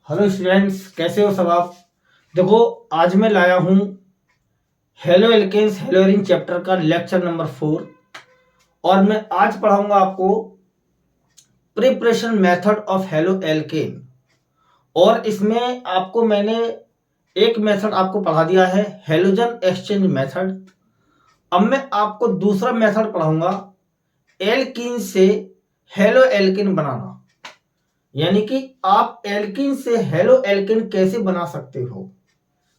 Hello students, कैसे हो सब आप। देखो, आज मैं लाया हूँ हेलो एल्केन्स हेलोरीन चैप्टर का लेक्चर नंबर 4 और मैं आज पढ़ाऊंगा आपको preparation method of halo alkane. और इसमें आपको मैंने एक मेथड आपको पढ़ा दिया है, हेलोजन एक्सचेंज मेथड। अब मैं आपको दूसरा मेथड पढ़ाऊंगा, एल्कीन से हेलो एल्केन बनाना। यानी कि आप एल्कीन से हेलो एल्केन कैसे बना सकते हो।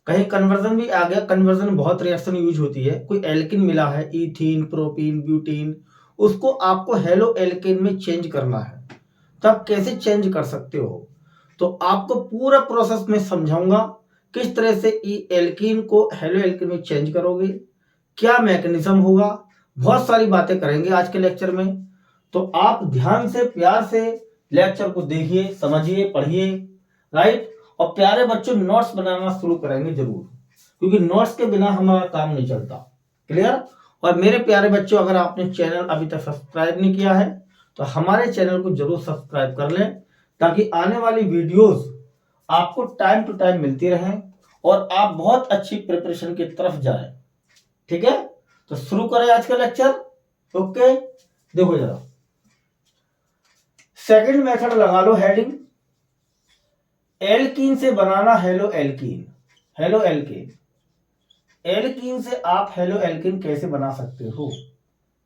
कहीं कन्वर्जन भी आ गया, कन्वर्जन बहुत रिएक्शन यूज होती है। कोई एल्किन मिला है, इथीन, प्रोपीन, ब्यूटीन, उसको आपको हेलो एल्केन में चेंज करना है। तो आप कैसे चेंज कर सकते हो, तो आपको पूरा प्रोसेस में समझाऊंगा किस तरह से एल्कीन को हेलो एल्केन में चेंज करोगे, क्या मैकेनिज्म होगा। बहुत सारी बातें करेंगे आज के लेक्चर में। तो आप ध्यान से, प्यार से लेक्चर को देखिए, समझिए, पढ़िए, राइट। और प्यारे बच्चों, नोट्स बनाना शुरू करेंगे जरूर, क्योंकि नोट्स के बिना हमारा काम नहीं चलता। क्लियर। और मेरे प्यारे बच्चों, अगर आपने चैनल अभी तक सब्सक्राइब नहीं किया है तो हमारे चैनल को जरूर सब्सक्राइब कर लें, ताकि आने वाली वीडियोस आपको टाइम टू टाइम मिलती रहें और आप बहुत अच्छी प्रिपरेशन की तरफ जाएं। ठीक है, तो शुरू करें आज का लेक्चर। ओके, देखो जरा, सेकंड मेथड लगा लो हेडिंग, एल्कीन से बनाना halo alkene. Halo alkene, alkene से आप हेलो एल्कीन कैसे बना सकते हो,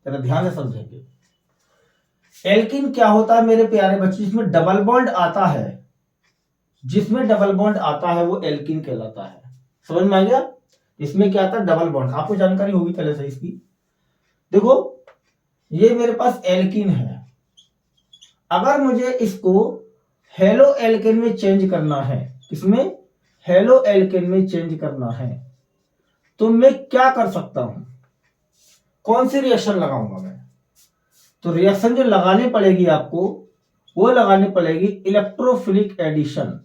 जरा ध्यान से समझेंगे। एल्कीन क्या होता है मेरे प्यारे बच्चे, जिसमें डबल बॉन्ड आता है, जिसमें डबल बॉन्ड आता है वो एल्कीन कहलाता है। समझ में आ गया। इसमें क्या आता है, डबल बॉन्ड। आपको जानकारी होगी पहले से इसकी। देखो, ये मेरे पास एल्कीन है, अगर मुझे इसको हेलो एल्केन में चेंज करना है, इसमें हेलो एल्केन में चेंज करना है, तो मैं क्या कर सकता हूं, कौन सी रिएक्शन लगाऊंगा मैं। तो रिएक्शन जो लगानी पड़ेगी आपको, वो लगानी पड़ेगी इलेक्ट्रोफिलिक एडिशन।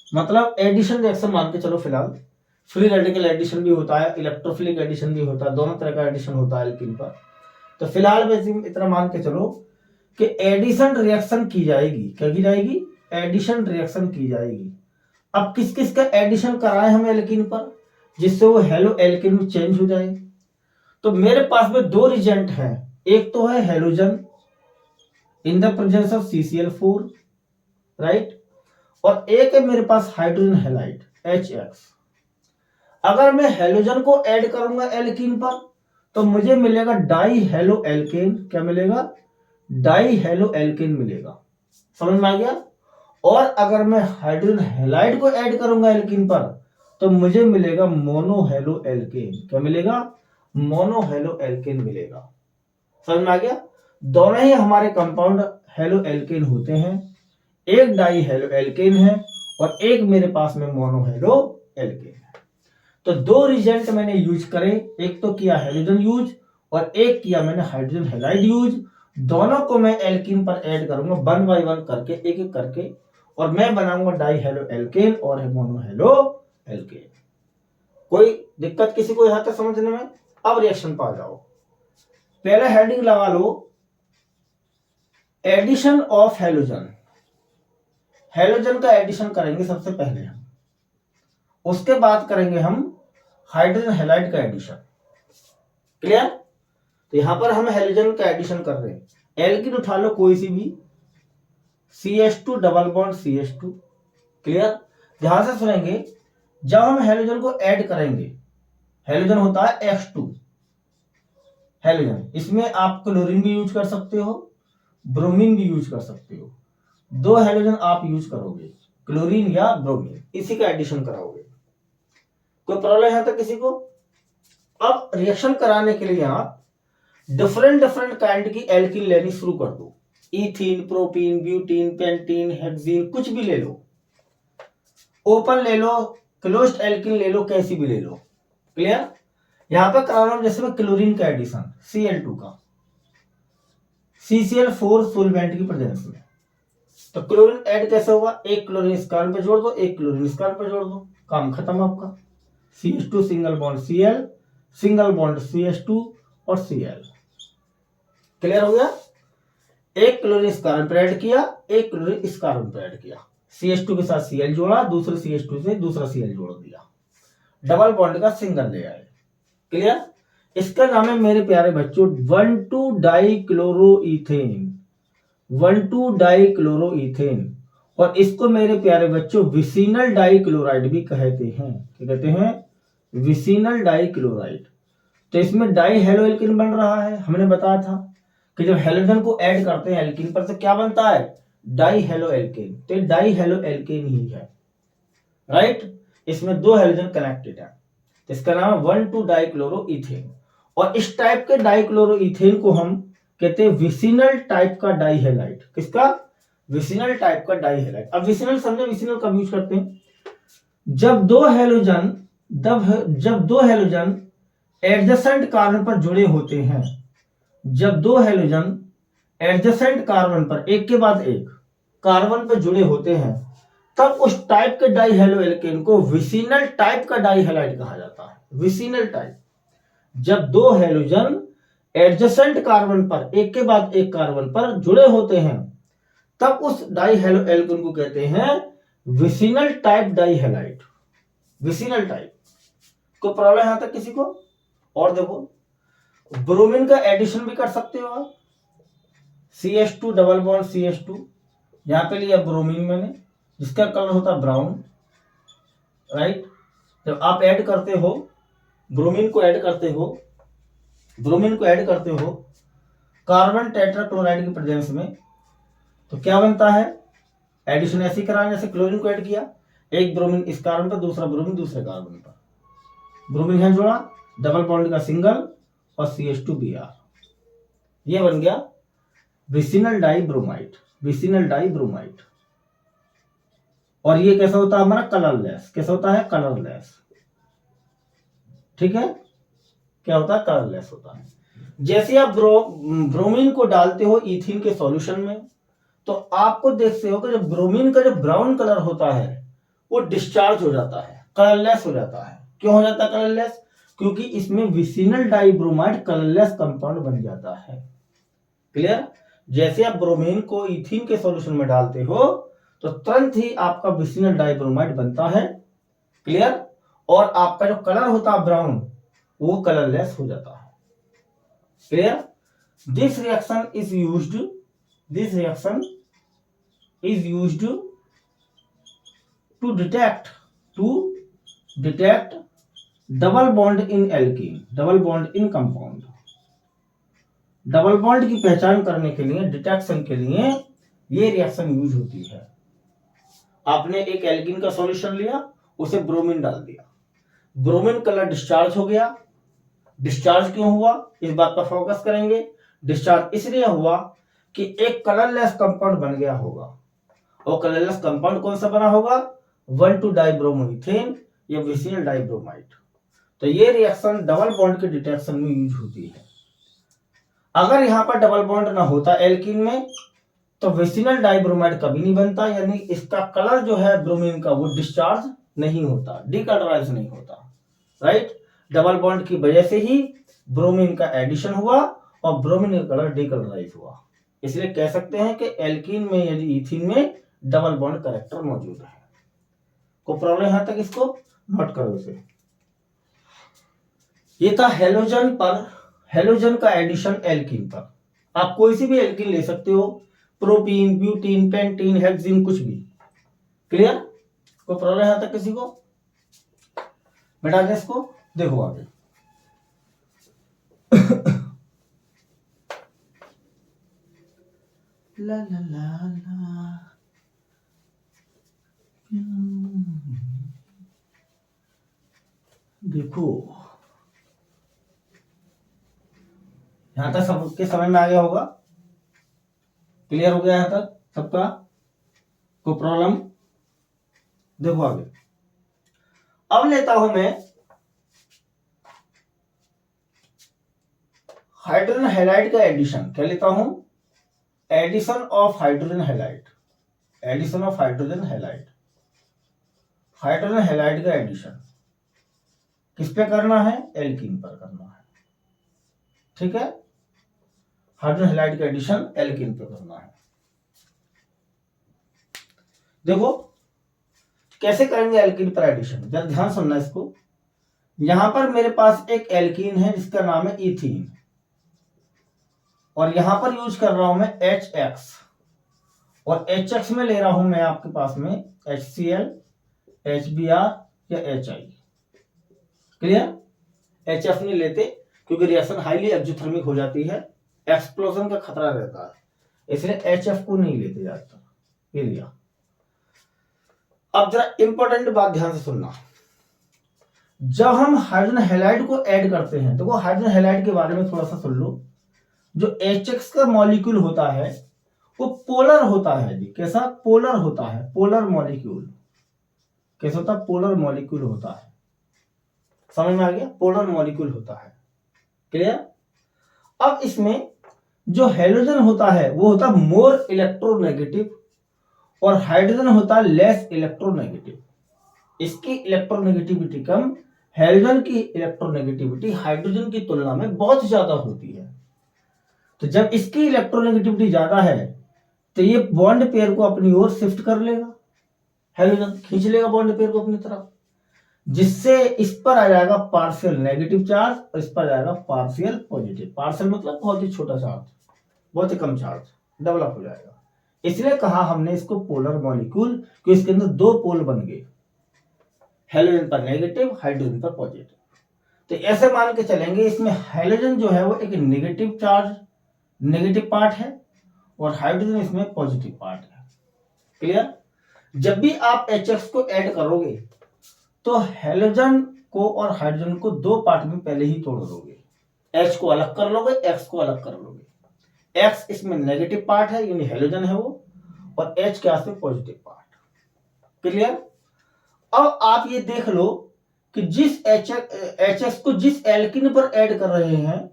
मतलब एडिशन रिएक्शन मान के चलो फिलहाल, फ्री रेडिकल एडिशन भी होता है, इलेक्ट्रोफिलिक एडिशन भी होता है, दोनों तरह का एडिशन होता है एल्कीन पर। तो फिलहाल वैसे इतना मान के चलो कि एडिशन रिएक्शन की जाएगी। क्या की जाएगी, एडिशन रिएक्शन की जाएगी। अब किस किस का एडिशन कराएं हम एल्कीन पर, जिससे वो हेलो एल्कीन में चेंज हो जाए। तो मेरे पास में दो रिजेंट हैं, एक तो है halogen in the presence of CCl4, right, और एक है मेरे पास हाइड्रोजन हैलाइड HX। अगर मैं हेलोजन को ऐड करूंगा एल्कीन पर तो मुझे मिलेगा डाई हेलो एल्केन। क्या मिलेगा, डाई हेलो एल्केन मिलेगा। समझ में आ गया। और अगर मैं हाइड्रोजन हैलाइड को ऐड करूंगा एल्कीन पर तो मुझे मिलेगा मोनो हेलो एल्केन। क्या मिलेगा, मोनो हेलो एल्केन मिलेगा। समझ में आ गया। दोनों ही हमारे कंपाउंड हेलो एल्केन होते हैं, एक डाई हेलो एल्केन है और एक मेरे पास में मोनो हेलो एल्केन है। तो दो रिजेंट मैंने यूज करे, एक तो किया हेलोजन यूज और एक किया मैंने हाइड्रोजन हैलाइड यूज। दोनों को मैं एल्कीन पर ऐड करूंगा 1 बाय 1 करके, एक एक करके, और मैं बनाऊंगा डाई हेलो एल्केन और मोनो हेलो एल्केन। कोई दिक्कत किसी को यहां तक समझने में। अब रिएक्शन पा जाओ। पहले हेडिंग लगा लो, एडिशन ऑफ हेलोजन। हेलोजन का एडिशन करेंगे सबसे पहले हम, उसके बाद करेंगे हम हाइड्रोजन हैलाइड का एडिशन। क्लियर। तो यहां पर हम हेलोजन का एडिशन कर रहे हैं। एल्कीन उठा लो कोई सी भी, CH2 double bond CH2। Clear. ध्यान से सुनेंगे, जब हम हेलोजन को ऐड करेंगे, हेलोजन होता है X2 हेलोजन, इसमें आप क्लोरीन भी यूज कर सकते हो, ब्रोमीन भी यूज कर सकते हो। दो हेलोजन आप यूज करोगे, क्लोरीन या ब्रोमीन, इसी का एडिशन कराओगे। कोई प्रॉब्लम यहां तक किसी को। अब रिएक्शन कराने के लिए आप डिफरेंट डिफरेंट काइंड की एल्कीन लेनी शुरू कर दो। Ethene, propene, butene, pentene, hexene, कुछ भी ले लो, ओपन ले लो, क्लोज्ड एल्कीन ले लो, कैसी भी ले लो। क्लियर। यहां पर करा रहा हूं जैसे मैं क्लोरीन का एडिशन Cl2 का CCl4 सोलवेंट की प्रेजेंस में। तो क्लोरीन ऐड कैसे होगा, एक क्लोरीन इस कार्बन पे जोड़ दो, एक क्लोरीन इस कार्बन पे जोड़ दो, काम खत्म आपका। CH2 single bond Cl, single bond CH2 और Cl। क्लियर हो गया। एक क्लोरीन इस कार्बन पर ऐड किया, एक क्लोरीन इस कार्बन पर ऐड किया, CH2 के साथ Cl जोड़ा, दूसरे CH2 से दूसरा Cl जोड़ दिया, डबल बॉन्ड का सिंगल ले आए। क्लियर? इसका नाम है मेरे प्यारे बच्चों 1,2-डाइक्लोरोईथेन, 1,2-डाइक्लोरोईथेन। और इसको मेरे प्यारे बच्चों विसिनल डाइक्लोराइड भी कहते हैं। क्या कहते हैं? Vicinal dichloride. तो इसमें डाई हेलो एल्किन बन रहा है। हमने बताया था कि जब हेलोजन को ऐड करते हैं एल्किन पर तो क्या बनता है? Di halo alkene. तो डाई हेलो एल्किन ही है, राइट? इसमें दो हेलोजन कनेक्टेड है, इसका नाम है 1,2-डाइक्लोरोईथेन। और इस टाइप के डाइक्लोरोईथेन को हम कहते हैं विसिनल टाइप का डाइहेलाइड। किसका? विसिनल टाइप का डाइहेलाइड। अब विसिनल समझे, विसिनल कब यूज करते हैं? जब दो हेलोजन एडजेसेंट कार्बन पर जुड़े होते हैं, जब दो हेलोजन एडजेसेंट कार्बन पर एक के बाद एक कार्बन पर जुड़े होते हैं, तब उस टाइप के डाइहेलो एल्केन को विसिनल टाइप का डाइहेलाइड कहा जाता है। Vicinal type. जब दो हेलोजन एडजेसेंट कार्बन पर एक के बाद एक कार्बन पर जुड़े होते हैं, तब उस डाइहेलो एल्केन को कहते हैं vicinal type dihalide. Vicinal type. कोई प्रॉब्लम यहां तक किसी को? और देखो, ब्रोमीन का एडिशन भी कर सकते हो आप। CH2 डबल बॉन्ड CH2, यहां पे लिया ब्रोमीन मैंने, जिसका कलर होता है ब्राउन, राइट? जब आप ऐड करते हो ब्रोमीन को ऐड करते हो कार्बन टेट्राक्लोराइड की प्रेजेंस में, तो क्या बनता है? एडिशन ऐसे कराना जैसे क्लोरीन को ऐड किया, एक ब्रोमीन इस कार्बन पर, दूसरा ब्रोमीन दूसरे कार्बन पर, ब्रोमीन है जोड़ा, डबल बॉन्ड का सिंगल और CH2Br, ये बन गया विसिनल डाइब्रोमाइड। Vicinal dibromide. और ये कैसा होता है हमारा? कलरलेस। कैसा होता है? कलरलेस। ठीक है? क्या होता है? कलरलेस होता है। जैसे आप ब्रोमीन को डालते हो इथीन के सॉल्यूशन में, तो आपको देखते हो कि जब ब्रोमीन का जो ब्राउन कलर होता है वो डिस्चार्ज हो जाता है, कलरलेस हो जाता है। क्यों हो जाता है कलरलेस? क्योंकि इसमें विसिनल डाइब्रोमाइड कलरलेस कंपाउंड बन जाता है। क्लियर? जैसे आप ब्रोमीन को इथीन के सॉल्यूशन में डालते हो तो तुरंत ही आपका विसिनल डाइब्रोमाइड बनता है। क्लियर? और आपका जो कलर होता है ब्राउन, वो कलरलेस हो जाता है। Clear? This reaction is used to detect double bond in alkene, double bond in compound. Double bond की पहचान करने के लिए, डिटेक्शन के लिए ये रिएक्शन यूज होती है। आपने एक एल्कीन का सॉल्यूशन लिया, उसे ब्रोमीन डाल दिया, ब्रोमीन कलर डिस्चार्ज हो गया। डिस्चार्ज क्यों हुआ, इस बात पर फोकस करेंगे। डिस्चार्ज इसलिए हुआ कि एक कलरलेस कंपाउंड बन गया होगा। और कलरलेस कंपाउंड कौन सा बना होगा? 1,2-डाइब्रोमीथेन या विसिनल डाइब्रोमाइड। तो ये रिएक्शन डबल बॉन्ड के डिटेक्शन में यूज होती है। अगर यहां पर डबल बॉन्ड ना होता एल्कीन में, तो विसिनल डाइब्रोमाइड कभी नहीं बनता, यानी इसका कलर जो है ब्रोमीन का वो डिस्चार्ज नहीं होता, डिकलराइज नहीं होता, राइट? डबल बॉन्ड की वजह से ही ब्रोमीन का एडिशन हुआ और ब्रोमीन का कलर डिकलराइज हुआ। इसलिए कह सकते हैं कि एल्कीन में यदि इथीन में डबल बॉन्ड कैरेक्टर मौजूद है। को प्रॉब्लम यहां तक? इसको नोट करो इसे। ये था हेलोजन पर, हेलोजन का एडिशन एल्कीन पर। आप कोई सी भी एल्कीन ले सकते हो, प्रोपीन, ब्यूटीन, पेंटीन, हेक्सीन, कुछ भी। क्लियर? कोई प्रॉब्लम यहां तक किसी को? बेटा इसको देखो आगे। ला ला ला ला। देखो यहां तक सबके समझ में आ गया होगा? क्लियर हो गया यहां तक सबका? कोई प्रॉब्लम? देखो आगे। अब लेता हूं मैं हाइड्रोजन हैलाइड का एडिशन। क्या लेता हूं? Addition of hydrogen halide. Addition of hydrogen halide. Hydrogen halide का एडिशन किस पे करना है? एल्कीन पर करना है। ठीक है? हाइड्रोजन हैलाइड का एडिशन एल्कीन पे करना है। देखो कैसे करेंगे एल्कीन पर एडिशन, जरा ध्यान सुनना इसको। यहां पर मेरे पास एक एल्कीन है जिसका नाम है इथीन, और यहां पर यूज कर रहा हूं मैं HX, और HX में ले रहा हूं मैं आपके पास में HCl, HBr या HI। क्लियर? HF नहीं लेते क्योंकि रिएक्शन हाईली एक्सोथर्मिक हो जाती है, एक्सप्लोजन का खतरा रहता है, इसलिए HF को नहीं लेते जाता। ये लिया। अब जरा इंपॉर्टेंट बात ध्यान से सुनना, जब हम हाइड्रोजन हैलाइड को ऐड करते हैं, देखो हाइड्रोजन हैलाइड के बारे में थोड़ा सा सुन लो। जो HX का मॉलिक्यूल होता है वो पोलर होता है जी। कैसा? पोलर होता है, पोलर मॉलिक्यूल। कैसा होता है? पोलर मॉलिक्यूल होता है। समझ में आ गया? पोलर मॉलिक्यूल होता है। क्लियर? अब इसमें जो हैलोजन होता है वो होता है मोर इलेक्ट्रोनेगेटिव, और हाइड्रोजन होता है लेस इलेक्ट्रोनेगेटिव। इसकी इलेक्ट्रोनेगेटिविटी कम, हैलोजन की इलेक्ट्रोनेगेटिविटी हाइड्रोजन की तुलना में बहुत ज्यादा होती है। तो जब इसकी इलेक्ट्रोनेगेटिविटी ज्यादा है तो ये बॉन्ड पेयर को अपनी ओर शिफ्ट कर लेगा, हैलोजन खींच लेगा बॉन्ड पेयर को अपनी तरफ, जिससे इस पर आ जाएगा पार्शियल नेगेटिव चार्ज और इस पर आ जाएगा पार्शियल पॉजिटिव। पार्शियल मतलब बहुत ही छोटा चार्ज, बहुत ही कम चार्ज डेवलप हो जाएगा। इसलिए कहा हमने इसको पोलर मॉलिक्यूल, क्योंकि इसके अंदर दो पोल बन गए, हैलोजन पर नेगेटिव, हाइड्रोजन पर पॉजिटिव। तो ऐसे मान के चलेंगे इसमें हैलोजन जो है वो एक नेगेटिव चार्ज, नेगेटिव पार्ट है, और हाइड्रोजन इसमें पॉजिटिव पार्ट है। क्लियर? जब भी आप HX को ऐड करोगे तो हैलोजन को और हाइड्रोजन को दो पार्ट में पहले ही तोड़ दोगे। H को अलग कर लोगे, X को अलग कर लोगे। X इसमें नेगेटिव पार्ट है यानी हैलोजन है वो, और H क्या है? Positive part. क्लियर? अब आप ये देख लो कि जिस HX को जिस एल्किन पर ऐड कर रहे हैं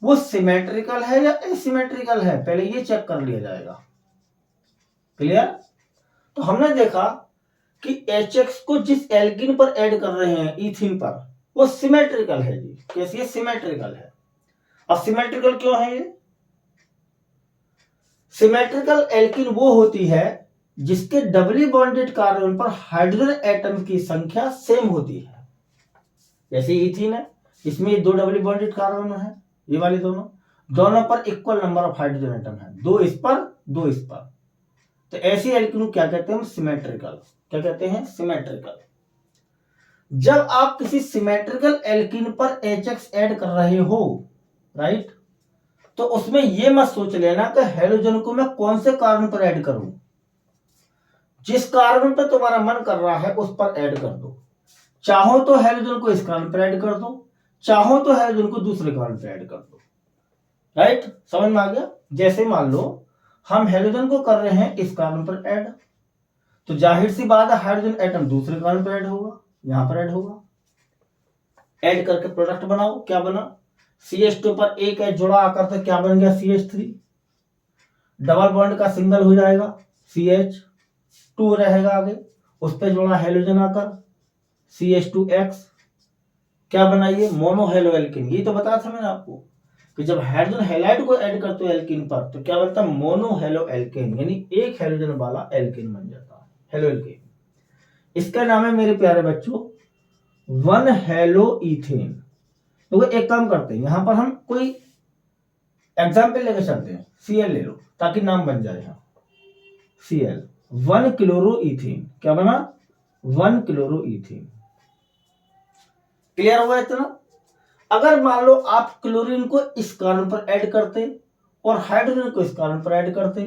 वो सिमेट्रिकल है या एसिमेट्रिकल है, पहले ये चेक कर लिया जाएगा। क्लियर? तो हमने देखा कि HX को जिस एल्किन पर ऐड कर रहे हैं इथीन पर, वो सिमेट्रिकल है जी। कैसी है? सिमेट्रिकल है। अब सिमेट्रिकल क्यों है ये? सिमेट्रिकल एल्किन वो होती है जिसके डबली बॉन्डेड कार्बन पर हाइड्रोजन एटम की संख्या सेम होती है। जैसे इथीन है, इसमें दो डबली बॉन्डेड कार्बन है, ये वाले दोनों दोनों पर equal number of hydrogen atom है, दो इस पर दो इस पर। तो ऐसी एल्किन को क्या कहते हैं? सिमेट्रिकल। क्या कहते हैं? सिमेट्रिकल। जब आप किसी सिमेट्रिकल एल्किन पर HX ऐड कर रहे हो, राइट, तो उसमें यह मत सोच लेना कि हैलोजन को मैं कौन से कार्बन पर ऐड करूं। जिस कार्बन पर तुम्हारा मन कर रहा है उस पर ऐड कर दो। चाहो तो हैलोजन को इस कार्बन पर ऐड कर दो, चाहो तो हैलोजन को दूसरे कार्बन पर ऐड कर दो। राइट? समझ में आ गया? जैसे मान लो हम हैलोजन को कर रहे हैं इस कार्बन पर ऐड, तो जाहिर सी बात है हाइड्रोजन एटम दूसरे कार्बन पर ऐड होगा, यहां पर ऐड होगा। ऐड करके प्रोडक्ट बनाओ, क्या बना? CH2 पर एक H जुड़ा आकर तो क्या बन गया? CH3। डबल बॉन्ड का सिंगल हो जाएगा, CH2 रहेगा आगे, उस पर जुड़ा हैलोजन आकर CH2X। क्या बनाइए? Mono halo alkene. ये तो बताया था मैंने आपको कि जब हाइड्रोजन हैलाइड को ऐड करते हो एल्किन पर तो क्या बनता है? मोनो हेलो एल्किन, यानी एक हैलोजन वाला एल्किन बन जाता है, हेलो एल्किन। इसका नाम है मेरे प्यारे बच्चों 1 हेलो इथेन। तो एक काम करते हैं, यहां पर हम कोई एग्जाम्पल लेकर चलते हैं। Cl ले लो ताकि नाम बन जाए। यहां Cl 1 क्लोरो इथेन। क्या बना? 1 क्लोरो इथेन। क्लियर हुआ इतना? अगर मान लो आप क्लोरीन को इस कार्बन पर ऐड करते और हाइड्रोजन को इस कार्बन पर ऐड करते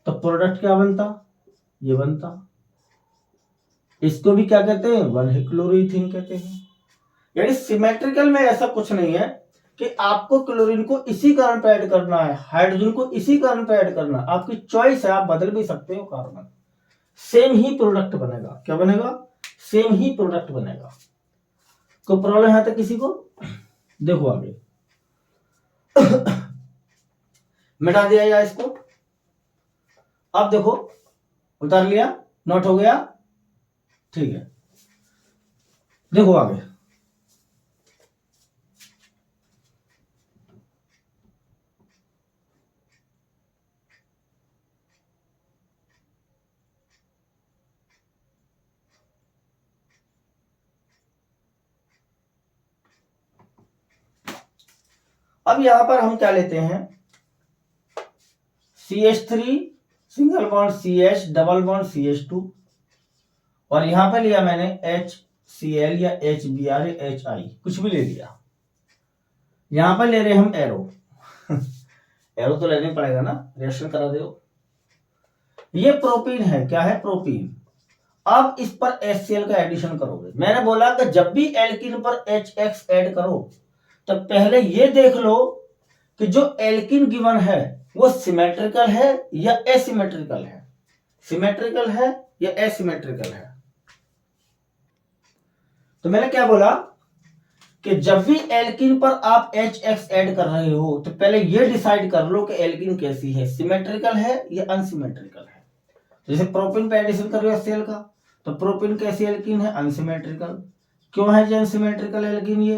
तो प्रोडक्ट क्या बनता? ये बनता। इसको भी क्या कहते हैं? 1 क्लोरोइथीन कहते हैं। यानी सिमेट्रिकल में ऐसा कुछ नहीं है कि आपको क्लोरीन को इसी कार्बन पर ऐड करना है, हाइड्रोजन को इसी कार्बन पर ऐड करना है। आपकी चॉइस है, आप बदल भी सकते हो कार्बन, सेम ही प्रोडक्ट बनेगा। क्या बनेगा? सेम ही प्रोडक्ट बनेगा। कोई प्रॉब्लम है तो किसी को? देखो आगे मिटा दिया या इसको? अब देखो, उतार लिया, नोट हो गया, ठीक है। देखो आगे, अब यहां पर हम क्या लेते हैं, CH3 single bond CH double bond CH2, और यहां पर लिया मैंने HCl या HBr या HI, कुछ भी ले लिया। यहां पर ले रहे हम एरो एरो तो लेना पड़ेगा ना, रिएक्शन करा दो। ये प्रोपीन है, क्या है, प्रोपीन। अब इस पर HCl का एडिशन करोगे। मैंने बोला कि जब भी एल्किन पर HX ऐड करो तो पहले ये देख लो कि जो एल्किन गिवन है वो सिमेट्रिकल है या एसिमेट्रिकल है, सिमेट्रिकल है या एसिमेट्रिकल है। तो मैंने क्या बोला कि जब भी एल्किन पर आप HX ऐड कर रहे हो तो पहले ये डिसाइड कर लो कि एल्किन कैसी है, सिमेट्रिकल है या अनसिमेट्रिकल है। जैसे प्रोपिन पे एडिशन कर रहे हो HCl का, तो प्रोपिन कैसी एल्किन है, अनसिमेट्रिकल। क्यों है अनसिमेट्रिकल एल्किन ये,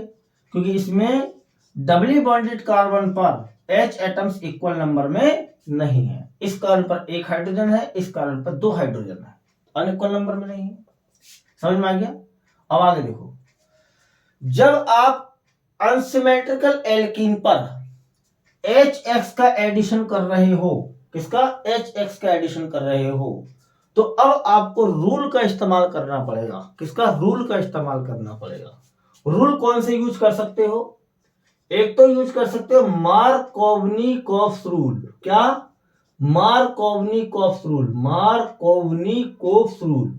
क्योंकि इसमें डबली बॉन्डेड कार्बन पर H एटम्स इक्वल नंबर में नहीं है। इस कार्बन पर एक हाइड्रोजन है, इस कार्बन पर 2 हाइड्रोजन है, अनइक्वल नंबर में नहीं है। समझ में आ गया। अब आगे देखो, जब आप अनसिमेट्रिकल एल्कीन पर HX का एडिशन कर रहे हो, किसका, HX का एडिशन कर रहे हो, तो अब आपको रूल का इस्तेमाल करना पड़ेगा। किसका, रूल का इस्तेमाल करना पड़ेगा। रूल कौन से यूज कर सकते हो, एक तो यूज कर सकते हो मार्कोवनिकोव्स रूल। क्या, Markovnikov's rule, Markovnikov's rule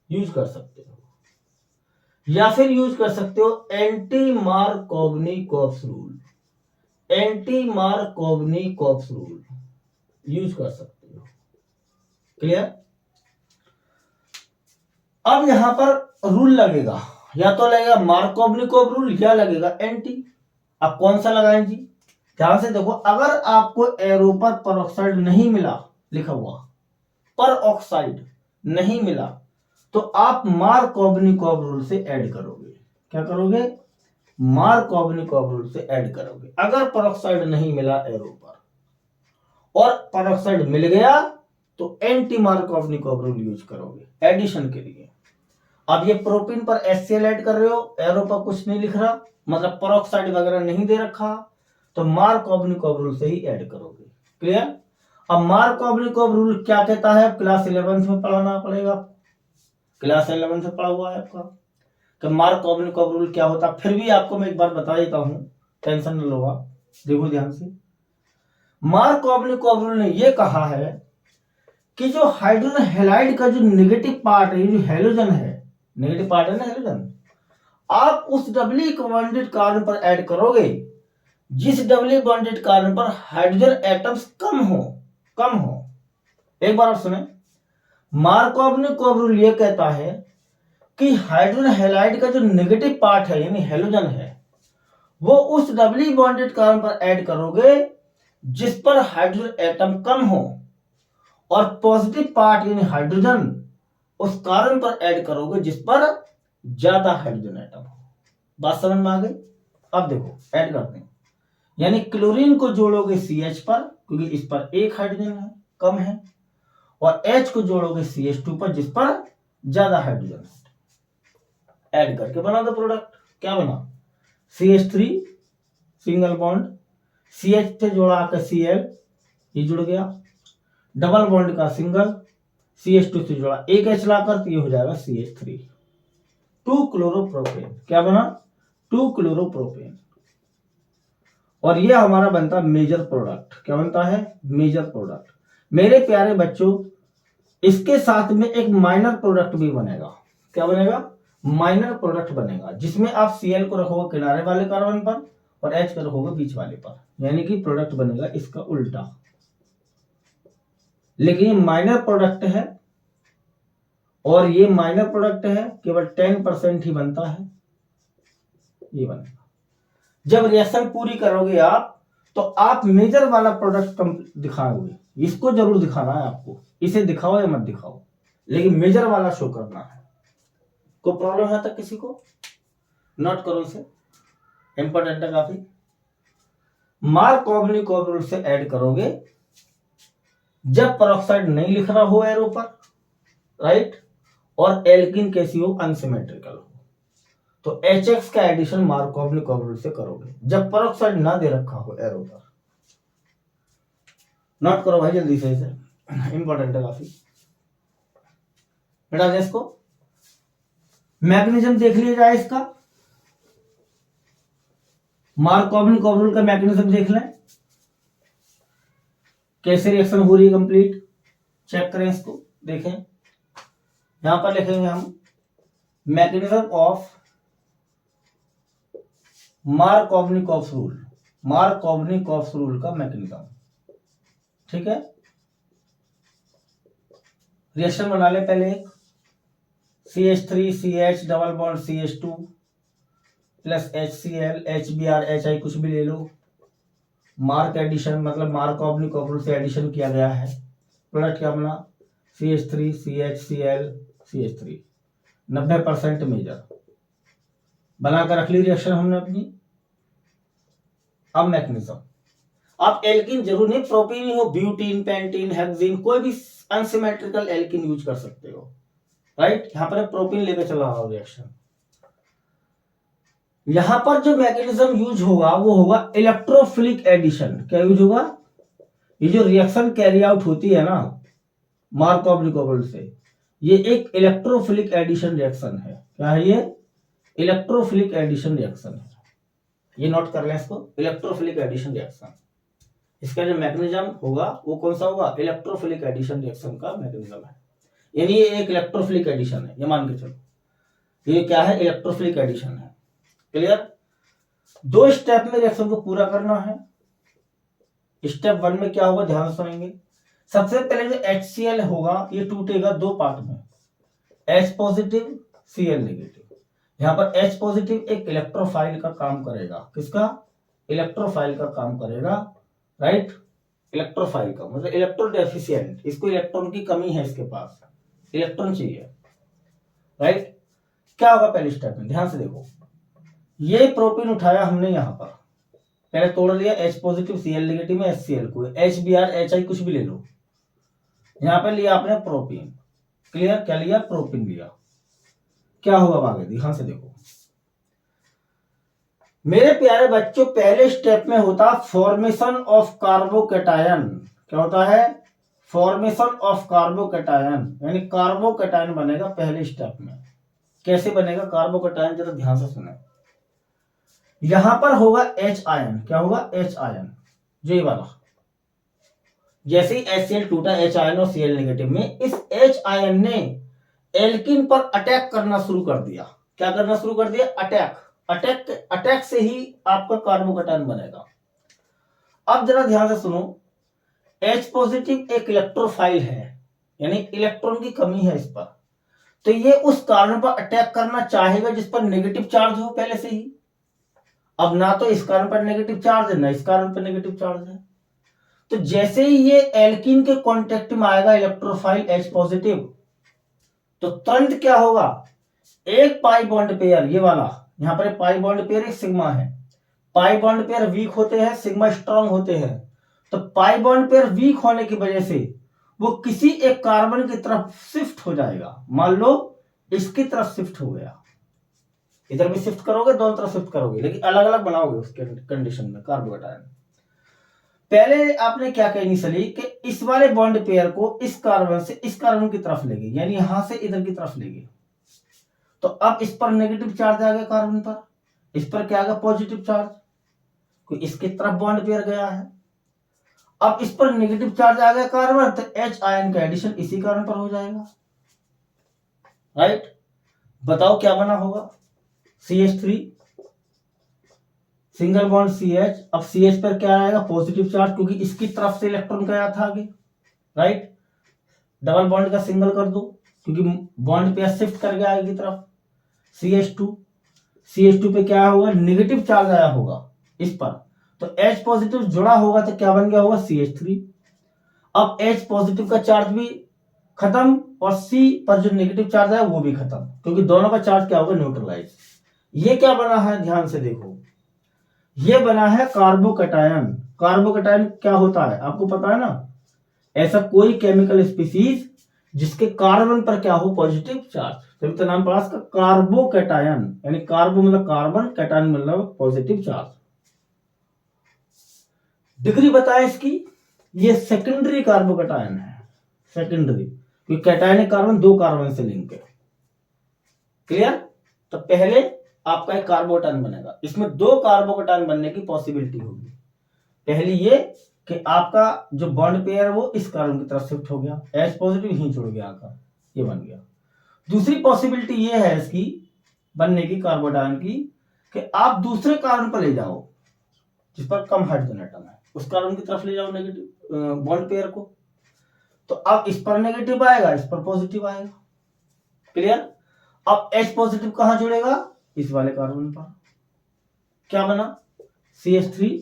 use कर सकते हो, या फिर यूज कर सकते हो anti Markovnikov's rule, anti Markovnikov's rule use कर सकते हो। क्लियर। अब यहां पर रूल लगेगा, या तो लगेगा मार्कोवनिकोव रूल या लगेगा एंटी। अब कौन सा लगाएं जी, ध्यान से देखो। अगर आपको एरो पर परऑक्साइड नहीं मिला, लिखा हुआ पर ऑक्साइड नहीं मिला, तो आप मार्कोवनिकोव रूल से ऐड करोगे। क्या करोगे, मार्कोवनिकोव रूल से ऐड करोगे। अगर परऑक्साइड नहीं मिला एरो पर और परऑक्साइड मिल गया तो एंटी मार्कोवनिकोव रूल यूज करोगे एडिशन के लिए। अब ये प्रोपीन पर HCl ऐड कर रहे हो, एरो पर कुछ नहीं लिख रहा, मतलब परऑक्साइड वगैरह नहीं दे रखा, तो मार्कोवनिकोव रूल से ही ऐड करोगे। क्लियर। अब मार्कोवनिकोव रूल क्या कहता है, क्लास 11 में पढ़ाना पड़ेगा, क्लास 11 से पढ़ा हुआ है आपका कि मार्कोवनिकोव रूल क्या होता है। फिर भी आपको मैं एक बार बता देता हूं, टेंशन न लो आप, देखो ध्यान से। मार्कोवनिकोव रूल ने यह कहा है कि जो हाइड्रोजन हैलाइड का जो नेगेटिव पार्ट है, जो हैलोजन है, नेगेटिव पार्ट है ना हैलोजन, आप उस डबली बॉन्डेड कार्बन पर ऐड करोगे जिस डबली बॉन्डेड कार्बन पर हाइड्रोजन एटम्स कम हो। एक बार आप सुने, मार्कोवनिकोव रूल ये कहता है कि हाइड्रोजन हैलाइड का जो नेगेटिव पार्ट है यानी हैलोजन है, वो उस डबली बॉन्डेड कार्बन पर ऐड करोगे जिस पर हाइड्रोजन एटम कम हो, और पॉजिटिव पार्ट यानी हाइड्रोजन उस कार्बन पर ऐड करोगे जिस पर ज्यादा हाइड्रोजन एटम हो। बात समझ में आ गई। अब देखो ऐड करते हैं, यानी क्लोरीन को जोड़ोगे CH पर क्योंकि इस पर एक हाइड्रोजन है, कम है, और H को जोड़ोगे CH2 पर जिस पर ज्यादा हाइड्रोजन है। ऐड करके बना दो प्रोडक्ट। क्या बना, CH3 सिंगल बॉन्ड, CH से जोड़ा आकर Cl, ये जुड़ गया, डबल बॉन्ड का सिंगल, CH2 से जोड़ा एक H लाकर, तो ये हो जाएगा CH3, 2 क्लोरोप्रोपेन। क्या बना, 2 क्लोरोप्रोपेन। और ये हमारा बनता मेजर प्रोडक्ट। क्या बनता है, मेजर प्रोडक्ट। मेरे प्यारे बच्चों, इसके साथ में एक माइनर प्रोडक्ट भी बनेगा। क्या बनेगा, माइनर प्रोडक्ट बनेगा, जिसमें आप Cl को रखोगे किनारे वाले कार्बन पर और H को रखोगे बीच वाले पर, यानी कि प्रोडक्ट बनेगा इसका उल्टा। लेकिन ये माइनर प्रोडक्ट है, और ये माइनर प्रोडक्ट है, केवल 10% ही बनता है, ये बनेगा। जब रिएक्शन पूरी करोगे आप, तो आप मेजर वाला प्रोडक्ट दिखाओगे। इसको जरूर दिखाना है आपको, इसे दिखाओ या मत दिखाओ, लेकिन मेजर वाला शो करना है। कोई प्रॉब्लम है तक किसी को, नोट करो इसे, इंपॉर्टेंट है काफी। मार्कोवनिकोव रूल से ऐड करोगे जब परऑक्साइड नहीं लिख रहा हो एरो पर, राइट, और एल्कीन कैसी हो, अनसिमेट्रिकल हो, तो HX का एडिशन मार्कोवनिक ऑर्बिटल से करोगे जब पेरोक्साइड ना दे रखा हो एरो पर। नोट करो भाई जल्दी से, इसे इंपॉर्टेंट है काफी। बेटा इसको मैग्नीशियम देख लिया जाए, इसका मार्कोवनिक ऑर्बिटल का मैग्नीशियम देख लें कैसे रिएक्शन हो रही है कंप्लीट, चेक करें इसको, देखें। यहां पर लिखेंगे हम मैकेनिज्म ऑफ मार्कोवनिक रूल, मार्कोवनिक रूल का मैकेनिज्म, ठीक है। रिएक्शन बना ले पहले, एक CH3CH double bond CH2 plus HCl HBr HI कुछ भी ले लो, मार्क एडिशन मतलब मार्कोवनिक रूल से एडिशन किया गया है, प्रोडक्ट क्या बना CH3CHCl CH3 90% मेजर बनाकर रख ली रिएक्शन हमने अपनी। अब मैग्नीशियम, आप एल्कीन जरूर नहीं, प्रोपीन ही हो, ब्यूटीन पेंटीन हेक्सीन कोई भी अनसिमेट्रिकल एल्कीन यूज कर सकते हो, राइट। यहां पर प्रोपीन लेकर चला रहा हूं रिएक्शन। यहां पर जो मैकेनिज्म यूज होगा वो होगा इलेक्ट्रोफिलिक एडिशन। क्या यूज होगा, ये जो रिएक्शन कैरी आउट होती है ना मार्कोवनिक ऑर्बिटल से, ये एक इलेक्ट्रोफिलिक एडिशन रिएक्शन है। क्या है ये, इलेक्ट्रोफिलिक एडिशन रिएक्शन है, ये नोट कर लें इसको, इलेक्ट्रोफिलिक एडिशन रिएक्शन। इसका जो मैकेनिज्म होगा वो कौन सा होगा, इलेक्ट्रोफिलिक एडिशन रिएक्शन का मैकेनिज्म है, यानी ये एक इलेक्ट्रोफिलिक एडिशन है, ये मान के चलो ये क्या है, इलेक्ट्रोफिलिक एडिशन है। क्लियर, 2 स्टेप में रिएक्शन को पूरा करना है। स्टेप 1 में क्या होगा ध्यान से सुनेंगे। सबसे पहले जो HCl होगा ये टूटेगा 2 पार्ट में, H पॉजिटिव Cl नेगेटिव। यहां पर H पॉजिटिव एक इलेक्ट्रोफाइल का काम करेगा, किसका, इलेक्ट्रोफाइल का काम करेगा, राइट। इलेक्ट्रोफाइल का मतलब इलेक्ट्रॉन डेफिशिएंट, इसको इलेक्ट्रॉन की कमी है, इसके पास इलेक्ट्रॉन चाहिए, राइट। क्या होगा पहले स्टेप में, ध्यान से देखो, ये प्रोपीन उठाया हमने, यहां पर पहले तोड़ लिया H पॉजिटिव Cl नेगेटिव में HCl को, HBr HI कुछ भी ले लो, यहां पर लिया आपने प्रोपीन। क्लियर, क्या लिया, प्रोपीन लिया। क्या होगा आगे, ध्यान से देखो मेरे प्यारे बच्चों, पहले स्टेप में होता फॉर्मेशन ऑफ कार्बोकैटायन। क्या होता है, फॉर्मेशन ऑफ कार्बोकैटायन, यानी कार्बोकैटायन बनेगा पहले स्टेप में। कैसे बनेगा कार्बोकैटायन, जरा ध्यान से सुने। यहां पर होगा H आयन, क्या होगा, H आयन, जो ये वाला, जैसे ही HCl टूटा H आयन और Cl नेगेटिव में, इस H आयन ने एल्कीन पर अटैक करना शुरू कर दिया। क्या करना शुरू कर दिया, अटैक। अटैक से ही आपका कार्बोकैटायन बनेगा। अब जरा ध्यान से सुनो, H पॉजिटिव एक इलेक्ट्रोफाइल है, यानी इलेक्ट्रॉन की कमी है इस पर, तो ये उस कार्बन पर अटैक करना चाहेगा जिस पर नेगेटिव चार्ज हो पहले से ही। अब ना तो इस कार्बन पर नेगेटिव चार्ज है ना इस कार्बन पर नेगेटिव चार्ज है, तो जैसे ही ये एल्कीन के कांटेक्ट में आएगा इलेक्ट्रोफाइल H पॉजिटिव, तो तुरंत क्या होगा, एक पाई बॉन्ड पेयर, ये वाला यहां पर पाई बॉन्ड पेयर एक सिग्मा है, पाई बॉन्ड पेयर वीक होते हैं, सिग्मा स्ट्रांग होते हैं, तो पाई बॉन्ड पेयर वीक होने की वजह से वो किसी एक कार्बन की तरफ शिफ्ट हो जाएगा। मान लो इसकी तरफ शिफ्ट हो गया, इधर भी शिफ्ट करोगे, दोनों तरफ शिफ्ट करोगे, लेकिन अलग अलग बनाओगे उसके कंडीशन में कार्बोकैटायन। पहले आपने क्या कहनी चली कि इस वाले बॉन्ड पेयर को इस कार्बन से इस कार्बन की तरफ लेंगे, यानी यहां से इधर की तरफ लेंगे, तो अब इस पर नेगेटिव चार्ज आ गया कार्बन पर, इस पर क्या आ गया पॉजिटिव चार्ज, कोई इसकी तरफ बॉन्ड पेयर गया है। अब इस पर नेगेटिव चार्ज आ गया कार्बन, तो H आयन का एडिशन इसी कार्बन पर हो जाएगा, राइट। बताओ क्या बना होगा, CH3 सिंगल बॉन्ड CH। अब CH पर क्या आएगा पॉजिटिव चार्ज, क्योंकि इसकी तरफ से इलेक्ट्रॉन गया था आगे, राइट। डबल बॉन्ड का सिंगल कर दो, क्योंकि बॉन्ड पे शिफ्ट कर गया आगे की तरफ। CH2 पे क्या होगा, नेगेटिव चार्ज आया होगा इस पर, तो H पॉजिटिव जुड़ा होगा तो क्या बन गया होगा CH3। अब H पॉजिटिव का चार्ज भी खत्म और C पर जो नेगेटिव चार्ज है वो भी खत्म, क्योंकि दोनों का चार्ज क्या होगा, न्यूट्रलाइज। ये क्या बना है, ध्यान से देखो, ये बना है कार्बोकैटायन। कार्बोकैटायन क्या होता है आपको पता है ना, ऐसा कोई केमिकल स्पीसीज जिसके कार्बन पर क्या हो पॉजिटिव चार्ज। फिफ्थ नाम पड़ा इसका कार्बोकैटायन, यानी कार्बो मतलब कार्बन, कैटायन मतलब पॉजिटिव चार्ज। डिग्री बताए इसकी, ये सेकेंडरी कार्बोकैटायन है, सेकेंडरी, क्योंकि कैटायन कार्बन 2 कार्बन से लिंक है। क्लियर? तो पहले आपका एक कार्बोकैटायन बनेगा, इसमें 2 कार्बोकैटायन बनने की पॉसिबिलिटी होगी। पहली ये कि आपका जो बॉन्ड पेयर है वो इस कार्बन की तरफ शिफ्ट हो गया, H पॉजिटिव यहीं जुड़ गया आकर, ये बन गया। दूसरी पॉसिबिलिटी ये है इसकी बनने की कार्बोकैटायन की कि आप दूसरे कार्बन पर ले जाओ जिस पर कम हाइड्रोजन एटम है, उस कार्बन की तरफ ले जाओ नेगेटिव बॉन्ड पेयर को, तो अब इस पर नेगेटिव आएगा, इस पर पॉजिटिव आएगा। क्लियर? अब H पॉजिटिव कहां जुड़ेगा? इस वाले कार्बन पर। क्या बना? CH3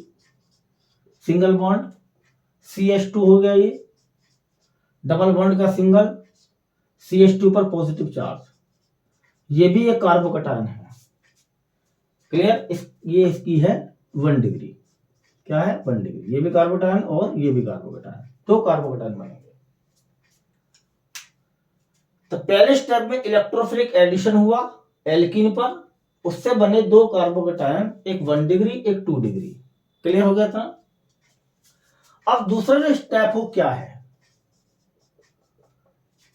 सिंगल बॉन्ड, CH2 हो गया, ये डबल बॉन्ड का सिंगल, CH2 पर पॉजिटिव चार्ज, ये भी एक कार्बोकैटायन है। क्लियर? ये इसकी है 1 डिग्री। क्या है? 1 डिग्री। ये भी कार्बोकैटायन और ये भी कार्बोकैटायन, 2 कार्बोकैटायन बनेंगे। तो पहले स्टेप में इलेक्ट्रोफिलिक एडिशन हुआ एल्कीन पर, उससे बने 2 कार्बोकैटायन, एक 1 डिग्री एक 2 डिग्री। क्लियर हो गया था? अब दूसरा जो स्टेप हो क्या है,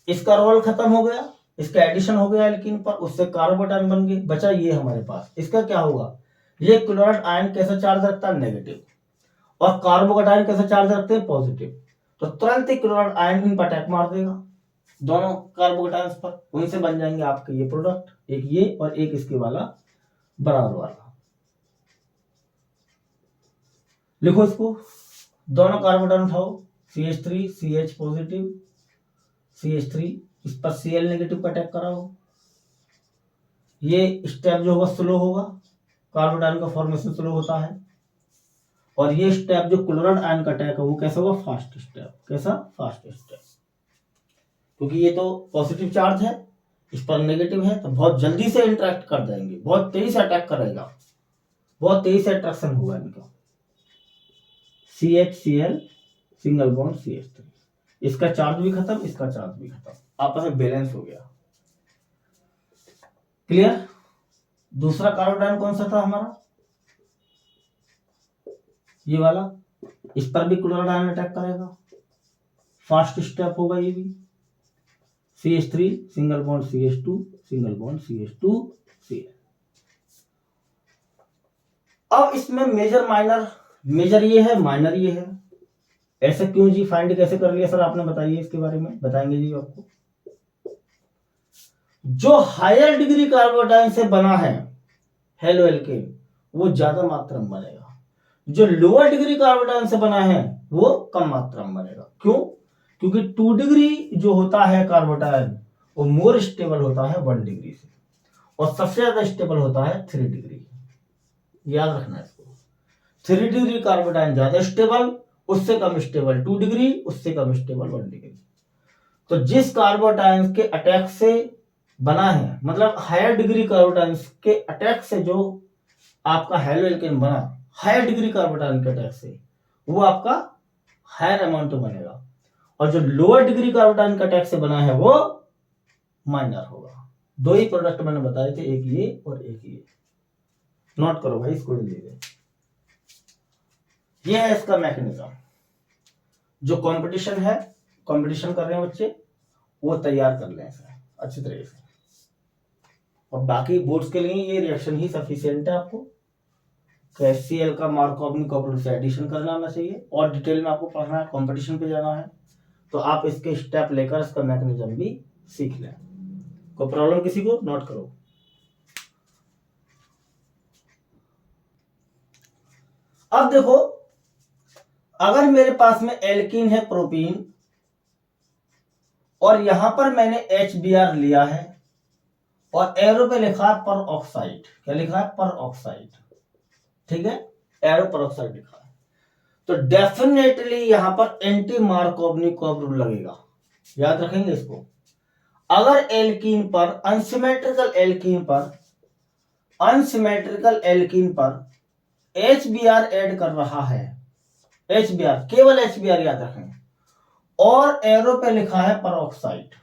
इसका रोल खत्म हो गया, इसका एडिशन हो गया एल्कीन पर, उससे कार्बोकैटायन बन गए, बचा ये हमारे पास। इसका क्या होगा? ये क्लोराइड आयन कैसा चार्ज रखता है? नेगेटिव, और कार्बोकैटायन कैसा चार्ज रखते हैं? पॉजिटिव। तो तुरंत ही क्लोराइड आयन इन पर अटैक मार देगा, दोनों कार्बोकैटायंस पर, उनसे बन जाएंगे आपके ये प्रोडक्ट, एक ये और एक इसके वाला बराबर वाला। लिखो इसको, दोनों कार्बोकैटायन उठाओ, CH3 CH पॉजिटिव CH3, इस पर Cl नेगेटिव का अटैक कराओ। ये स्टेप जो होगा स्लो होगा, कार्बोकैटायन का फॉर्मेशन स्लो होता है, और ये स्टेप जो क्लोराइड आयन का अटैक है वो कैसा होगा? Fast step. कैसा? फास्ट स्टेप, क्योंकि ये तो पॉजिटिव चार्ज है, इस पर नेगेटिव है, तो बहुत जल्दी से इंटरेक्ट कर जाएंगे, बहुत तेजी से अटैक करेगा, बहुत तेजी से अट्रैक्शन होगा इनका। CHCl सिंगल बॉन्ड CH3, इसका चार्ज भी खत्म, इसका चार्ज भी खत्म, आपस में बैलेंस हो गया। क्लियर? दूसरा कार्बोकैटायन कौन सा था हमारा? ये वाला, इस पर भी क्लोराइड आयन अटैक करेगा, फास्ट स्टेप होगा ये भी। CH3 single bond CH2 single bond CH2 Cl। अब इसमें मेजर माइनर, मेजर ये है, माइनर ये है, ऐसा क्यों जी? फाइंड कैसे कर लिया सर आपने? बताइए, इसके बारे में बताएंगे जी आपको। जो हायर डिग्री कार्बोकैटायन से बना है हेलो एल्केन, वो ज्यादा मात्रा में बनेगा, जो लोअर डिग्री कार्बोकैटायन से बना है वो कम मात्रा में बनेगा। क्यों? क्योंकि 2 डिग्री जो होता है कार्बोकैटायन वो मोर स्टेबल होता है 1 डिग्री से, और सबसे ज्यादा स्टेबल होता है 3 डिग्री। याद रखना इसको, 3 डिग्री कार्बोकैटायन ज्यादा स्टेबल, उससे कम स्टेबल 2 डिग्री, उससे कम स्टेबल 1 डिग्री। तो जिस कार्बोकैटायन के अटैक से बना है, मतलब हायर डिग्री कार्बोकैटायन के अटैक से जो आपका हेलो एल्केन बना, हायर डिग्री कार्बोकैटायन के अटैक से, वो आपका हायर अमाउंट में बनेगा, और जो लोअर डिग्री कार्बोकैटायन के अटैक से बना है वो माइनर होगा। 2 ही प्रोडक्ट मैंने बताए थे, एक ये और एक ये, नोट करो भाई इसको लीजिए। ये है इसका मैकेनिज्म। जो कंपटीशन है, कंपटीशन कर रहे हैं बच्चे, वो तैयार कर लें अच्छी तरीके से, और बाकी बोर्ड्स के लिए ये रिएक्शन ही सफिशिएंट है आपको। HCl का मार्कोव कॉम्प्लेक्स से एडिशन करना आना चाहिए, और डिटेल में आपको पढ़ना है, कंपटीशन पे जाना है, तो आप इसके स्टेप लेकर इसका मैकेनिज्म भी सीख लें। कोई प्रॉब्लम किसी को? नोट करो। अब देखो, अगर मेरे पास में एल्कीन है प्रोपीन, और यहां पर मैंने HBr लिया है, और एरो पे लिखा है पर ऑक्साइड। क्या लिखा है? पर ऑक्साइड। ठीक है, एरो पर ऑक्साइड लिखा है, तो डेफिनेटली यहां पर एंटी मार्कोव रूल लगेगा। याद रखेंगे इसको। अगर एल्कीन पर, अनसिमेट्रिकल एल्कीन पर HBr ऐड कर रहा है, HBr, केवल HBr याद रखें, और एरो पे लिखा है पर ऑक्साइड,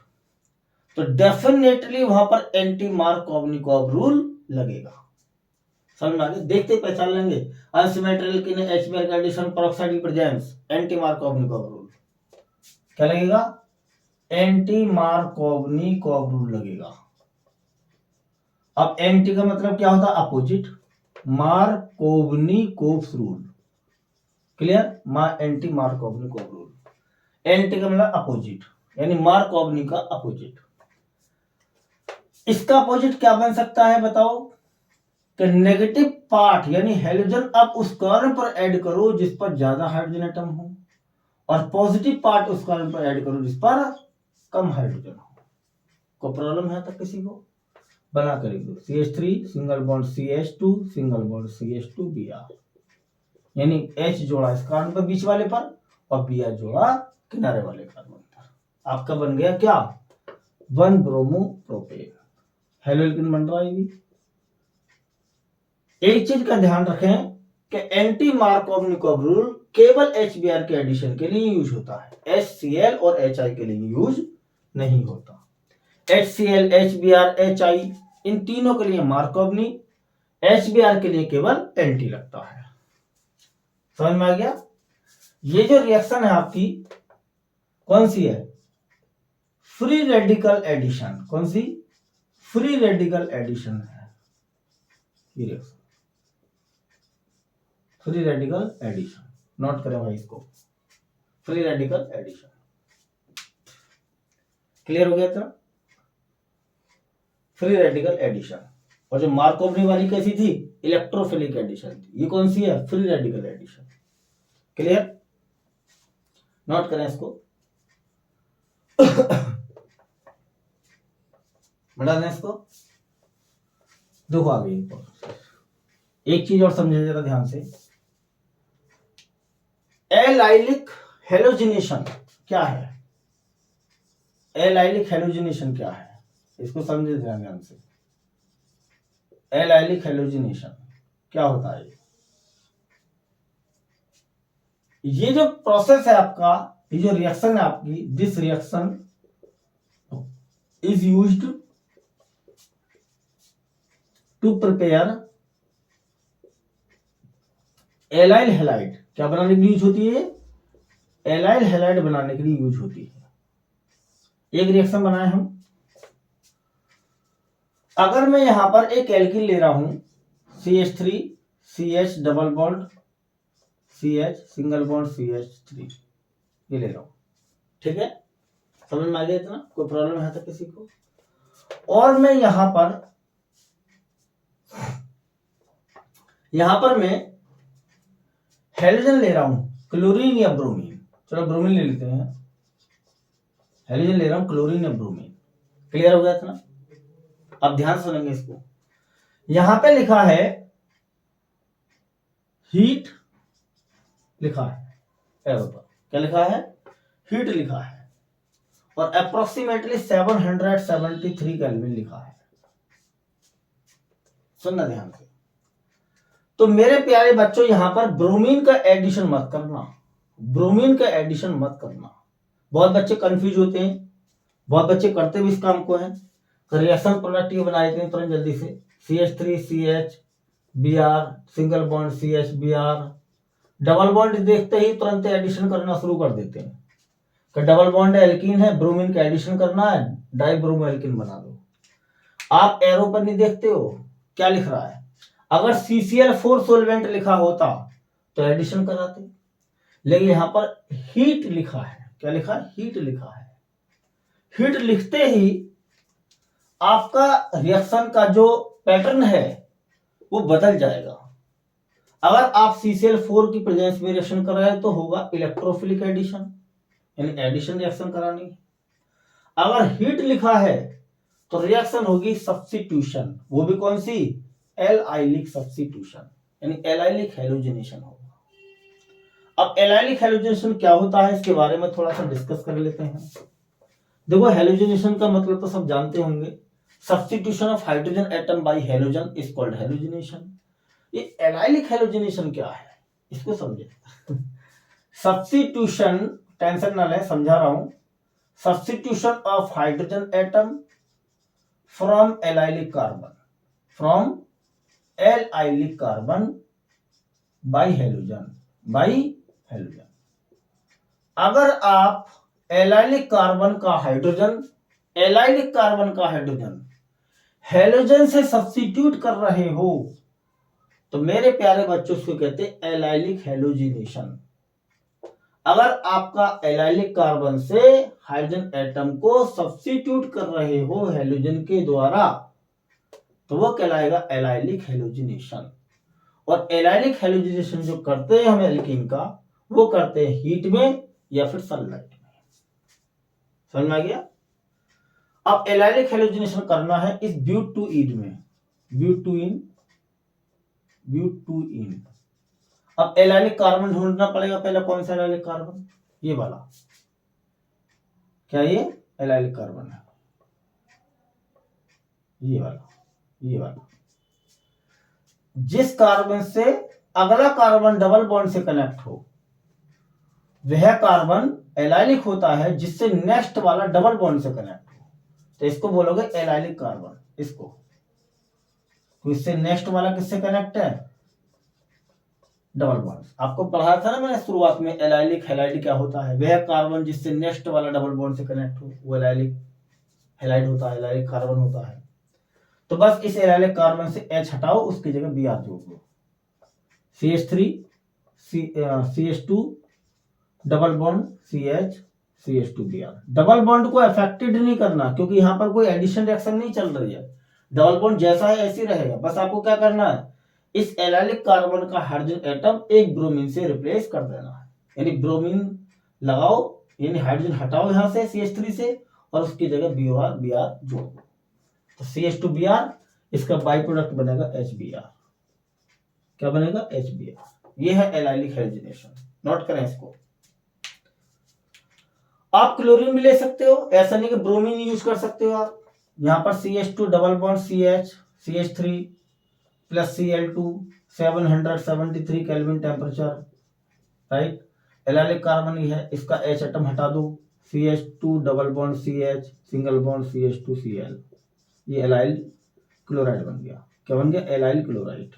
तो डेफिनेटली वहां पर एंटी मार्कोवनिकॉव रूल लगेगा। समझ में आ गया? देखते पहचान लेंगे अनसिमेट्रिकल की HBr कंडीशन पेरोक्साइड की प्रेजेंस, एंटी मार्कोवनिकॉव रूल क्या लगेगा? एंटी मार्कोवनिकॉव रूल लगेगा। अब एंटी का मतलब क्या होता है? Opposite, Markovnikov rule, clear? Anti Markovnikov rule, anti का मतलब अपोजिट, यानी मार्कोवनी का अपोजिट। इसका अपोजिट क्या बन सकता है बताओ? कि नेगेटिव पार्ट यानी हेलोजन अब उस कार्बन पर ऐड करो जिस पर ज्यादा हाइड्रोजन एटम हो, और पॉजिटिव पार्ट उस कार्बन पर ऐड करो जिस पर कम हाइड्रोजन हो। कोई प्रॉब्लम है तक किसी को? बना कर लिख दो CH3 single bond CH2 single bond CH2 Br, यानी H जोड़ा इस कार्बन पर बीच वाले पर और Br जोड़ा किनारे वाले कार्बन पर। आपका बन गया क्या? 1 ब्रोमो प्रोपेन हेलोजन बन रहा है। एक चीज का ध्यान रखें कि एंटी मार्कोवनिकॉव रूल केवल HBr के एडिशन के लिए यूज होता है, HCl और HI के लिए यूज नहीं होता। HCl, HBr, HI इन तीनों के लिए मार्कोवनी, HBr के लिए केवल एंटी लगता है। समझ में आ गया? ये जो रिएक्शन है आपकी कौन सी है? Free radical addition. कौन सी? फ्री रेडिकल एडिशन है ये reaction, free radical addition. Note करें भाई इसको, फ्री रेडिकल एडिशन। क्लियर हो गया था? Free radical addition. और जो मार्कोवनी वाली कैसी थी? इलेक्ट्रोफिलिक एडिशन थी। ये कौन सी है? Free radical addition. Clear? Note करें इसको, बढ़ा दें इसको। देखो आगे एक चीज और समझे जरा ध्यान से। एलाइलिक हेलोजिनेशन क्या है? एलाइलिक हेलोजिनेशन क्या है? इसको समझे ध्यान से। एलाइलिक हेलोजिनेशन क्या होता है? ये जो प्रोसेस है आपका, ये जो रिएक्शन है आपकी, this reaction is used to prepare allyl halide. क्या बनाने के लिए यूज होती है? एलाइल हैलाइड बनाने के लिए यूज होती है। एक रिएक्शन बनाए हम, अगर मैं यहां पर एक एल्किन ले रहा हूं CH3 CH double bond CH single bond CH3 ये ले रहा हूं, ठीक है? समझ में आ गया इतना? कोई प्रॉब्लम है तो किसी को? और मैं यहां पर मैं हेलोजन ले रहा हूं, क्लोरीन या ब्रोमीन। चलो ब्रोमीन ले लेते हैं, हेलोजन ले रहा हूं क्लोरीन या ब्रोमीन। क्लियर हो गया इतना? अब ध्यान सुनेंगे इसको। यहां पे लिखा है हीट, लिखा है एरो पर, क्या लिखा है? हीट लिखा है, और अप्रोक्सीमेटली 773 केल्विन लिखा है। सुनना ध्यान से। तो मेरे प्यारे बच्चों यहां पर ब्रोमीन का एडिशन मत करना, ब्रोमीन का एडिशन मत करना। बहुत बच्चे कंफ्यूज होते हैं, बहुत बच्चे करते भी इस काम को है, रिएक्शन प्रोडक्टिव बना देते हैं तुरंत जल्दी से। CH3 CH Br single bond CH Br, double bond देखते ही तुरंत एडिशन करना शुरू कर देते हैं कि डबल बॉन्ड एल्कीन है, ब्रोमीन का एडिशन करना है, डाई ब्रोमो एल्कीन बना दो। आप एरो पर नहीं देखते हो क्या लिख रहा है? अगर CCl4 सोलवेंट लिखा होता तो एडिशन कराते, लेकिन यहां पर हीट लिखा है। क्या लिखा है? हीट लिखा है। हीट लिखते ही आपका रिएक्शन का जो पैटर्न है वो बदल जाएगा। अगर आप CCl4 की प्रेजेंस में रिएक्शन कर रहे हैं तो होगा इलेक्ट्रोफिलिक एडिशन, यानी एडिशन रिएक्शन करानी। अगर हीट लिखा है तो रिएक्शन होगी सब्स्टिट्यूशन, वो भी कौन सी? एलाइलिक सब्स्टिट्यूशन, यानी एलाइलिक हेलोजिनेशन होगा। अब एलाइलिक हेलोजिनेशन क्या होता है इसके बारे में थोड़ा सा डिस्कस कर लेते हैं। देखो हेलोजिनेशन का मतलब तो सब जानते होंगे, substitution of hydrogen atom by halogen is called halogenation. ये एलाइलिक हेलोजिनेशन क्या है इसको समझे। सब्स्टिट्यूशन टेंशन ना ले, समझा रहा हूं। substitution of hydrogen atom from allylic carbon by halogen। अगर आप एलाइलिक कार्बन का हाइड्रोजन हेलोजन से सब्स्टिट्यूट कर रहे हो तो मेरे प्यारे बच्चों उसको कहते हैं एलाइलिक हेलोजिनेशन। अगर आपका एलाइलिक कार्बन से हाइड्रोजन एटम को सब्स्टिट्यूट कर रहे हो हेलोजन के द्वारा तो वो कहलाएगा एलाइलिक हेलोजिनेशन। और एलाइलिक हेलोजिनेशन जो करते हैं हम एल्कीन का वो करते हैं हीट में या फिर सनलाइट में। समझ में आ गया? अब एलाइलिक हेलोजिनेशन करना है इस ब्यूटूइन में, ब्यूटूइन। अब एलाइलिक कार्बन ढूंढना पड़ेगा पहले। कौन सा एलाइलिक कार्बन? ये वाला। क्या ये एलाइलिक कार्बन है? ये वाला। जिस कार्बन से अगला कार्बन डबल बॉन्ड से कनेक्ट हो वह कार्बन एलाइलिक होता है जिससे नेक्स्ट वाला डबल बॉन्ड से कनेक्ट हो, तो इसको बोलोगे एलाइलिक कार्बन। इसको तो इससे नेक्स्ट वाला किससे कनेक्ट है? Double bond. आपको पढ़ाया था ना मैंने शुरुआत में एलाइलिक हैलाइड क्या होता है। वह कार्बन जिससे नेक्स्ट वाला डबल बॉन्ड से कनेक्ट हो वो एलाइलिक हैलाइड होता है, एलाइलिक कार्बन होता है। तो बस इस एलाइलिक कार्बन से H हटाओ, उसकी जगह Br जोड़ दो। CH3 CH2 double bond CH CH2Br। Double bond को अफेक्टेड नहीं करना क्योंकि यहां पर कोई एडिशन रिएक्शन नहीं चल रही है। डबल बॉन्ड जैसा है ऐसे ही रहेगा। बस आपको क्या करना है, इस एलाइलिक कार्बन का हाइड्रोजन एटम एक ब्रोमीन से रिप्लेस कर देना है। यानी ब्रोमीन लगाओ, यानी हाइड्रोजन हटाओ यहां से CH3 से और उसकी जगह Br जोड़ दो। तो CH2Br, इसका बाई प्रोडक्ट बनेगा HBr। क्या बनेगा? HBr। ये है एलाइलिक हेलोजिनेशन। नोट करें इसको। आप क्लोरीन भी ले सकते हो, ऐसा नहीं कि ब्रोमीन यूज कर सकते हो आप। यहां पर CH2 double bond CH CH3 plus Cl2 773 kelvin temperature, right. Allylic carbon ही है, इसका H एटम हटा दो। CH2 double bond CH single bond CH2Cl, ये एलाइल क्लोराइड बन गया। क्या बन गया? Allyl chloride.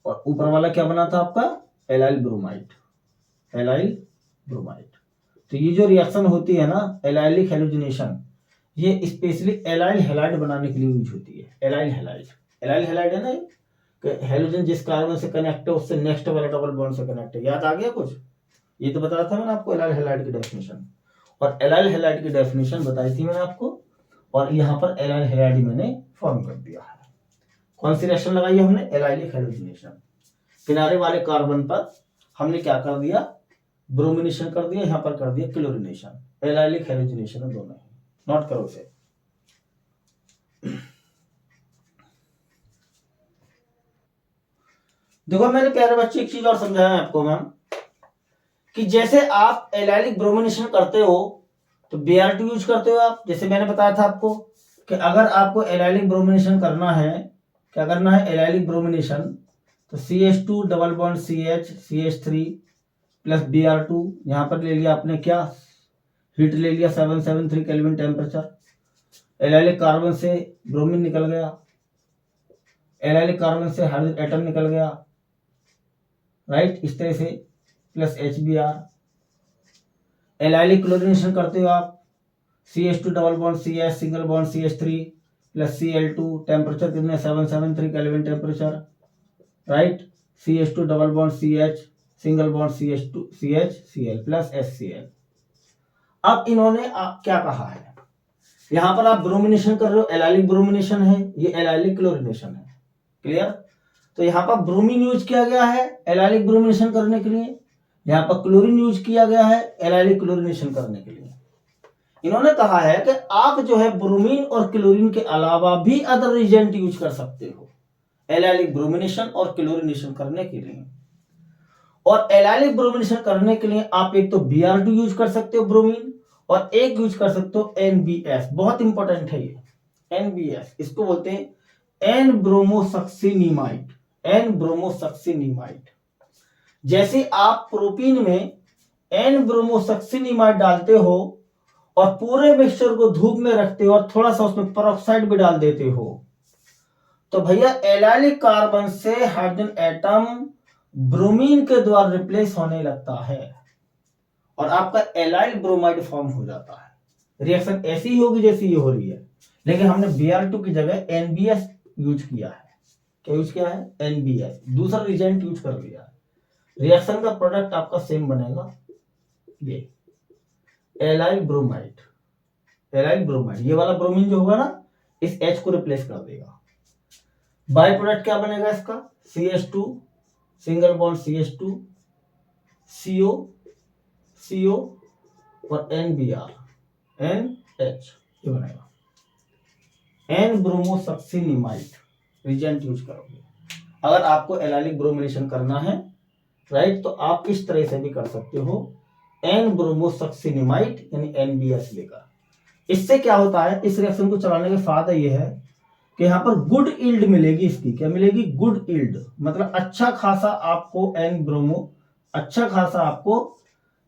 और ऊपर वाला क्या बना था आपका? Allyl bromide. तो ये जो रिएक्शन होती है ना एलाइलिक हेलोजिनेशन, ये स्पेशली एलाइल हैलाइड बनाने के लिए यूज होती है। एलाइल हैलाइड है ना, हेलोजन जिस कार्बन से कनेक्ट है उससे नेक्स्ट वाला डबल बॉन्ड से कनेक्ट है। याद आ गया कुछ? ये तो बताया था मैंने आपको एलाइल हैलाइड की डेफिनेशन। और एलाइल हैलाइड की डेफिनेशन बताई थी मैंने आपको, और यहाँ पर एलाइल हैलाइड मैंने फॉर्म कर दिया है। कौन सी रिएक्शन लगाई है हमने? Allylic halogenation. किनारे वाले कार्बन पर हमने क्या कर दिया? ब्रोमिनेशन कर दिया, यहां पर कर दिया क्लोरिनेशन। एलाइलिक हेलोजिनेशन है दोनों। नोट करो इसे। देखो मैंने प्यारे बच्चे एक चीज और समझाया है आपको मैम, कि जैसे आप एलाइलिक ब्रोमिनेशन करते हो तो Br2 यूज करते हो आप। जैसे मैंने बताया था आपको कि अगर आपको एलाइलिक ब्रोमिनेशन करना है, क्या करना है? एलाइलिक ब्रोमिनेशन, तो CH2 double bond CH CH3 plus Br2, यहां पर ले लिया आपने क्या? हीट ले लिया 773 केल्विन टेम्परेचर। एलाइलिक कार्बन से ब्रोमीन निकल गया, एलाइलिक कार्बन से हाइड्रोजन एटम निकल गया, राइट। इस तरह से प्लस HBr। एलाइलिक क्लोरिनेशन करते हो आप, CH2 double bond CH single bond CH3 plus Cl2, temperature कितने? 773 kelvin temperature, right. CH2 double bond CH single bond CH2CH plus HCl। अब इन्होंने क्या कहा है, यहां पर आप ब्रोमिनेशन कर रहे हो, एलाइलिक ब्रोमिनेशन है, ये एलाइलिक क्लोरिनेशन है। क्लियर? तो यहां पर ब्रोमीन यूज किया गया है एलाइलिक ब्रोमिनेशन करने के लिए, यहां पर क्लोरीन यूज किया गया है एलाइलिक क्लोरिनेशन करने के लिए। इन्होंने कहा है कि आप जो है ब्रोमीन और क्लोरीन के अलावा भी अदर रिएजेंट यूज कर सकते हो एलाइलिक ब्रोमिनेशन और क्लोरिनेशन करने के लिए। और एलाइलिक ब्रोमिनेशन करने के लिए आप एक तो Br2 यूज कर सकते हो ब्रोमीन, और एक यूज कर सकते हो NBS। बहुत इंपॉर्टेंट है ये NBS, इसको बोलते हैं एन ब्रोमोसक्सिनिमाइड। जैसे आप प्रोपीन में एन ब्रोमोसक्सिनिमाइड डालते हो और पूरे मिक्सचर को धूप में रखते हो और थोड़ा सा उसमें पेरोक्साइड भी डाल देते हो, तो भैया एलाइलिक कार्बन से हाइड्रोजन एटम ब्रोमीन के द्वारा रिप्लेस होने लगता है और आपका एलाइल ब्रोमाइड फॉर्म हो जाता है। रिएक्शन ऐसी ही होगी जैसी ये हो रही है, लेकिन हमने Br2 की जगह NBS यूज किया है। क्या यूज किया है? NBS, दूसरा रिजेंट यूज कर लिया है। रिएक्शन का प्रोडक्ट आपका सेम बनेगा, ये एलाइल ब्रोमाइड। एलाइल ब्रोमाइड, ये वाला ब्रोमीन जो होगा ना, इस H को रिप्लेस कर देगा। बाय प्रोडक्ट क्या बनेगा इसका? CH2 single bond CH2 CO CO और NBr NH, ये बनेगा एन ब्रोमोसक्सिनिमाइड रिजेंट यूज करोगे। अगर आपको एलाइलिक ब्रोमिनेशन करना है, राइट, तो आप इस तरह से भी कर सकते हो, एन ब्रोमोसक्सिनिमाइड यानी NBS लेकर। इससे क्या होता है, इस रिएक्शन को चलाने का फायदा यह है कि यहाँ पर गुड ईल्ड मिलेगी। इसकी क्या मिलेगी? गुड ईल्ड, मतलब अच्छा खासा आपको अच्छा खासा आपको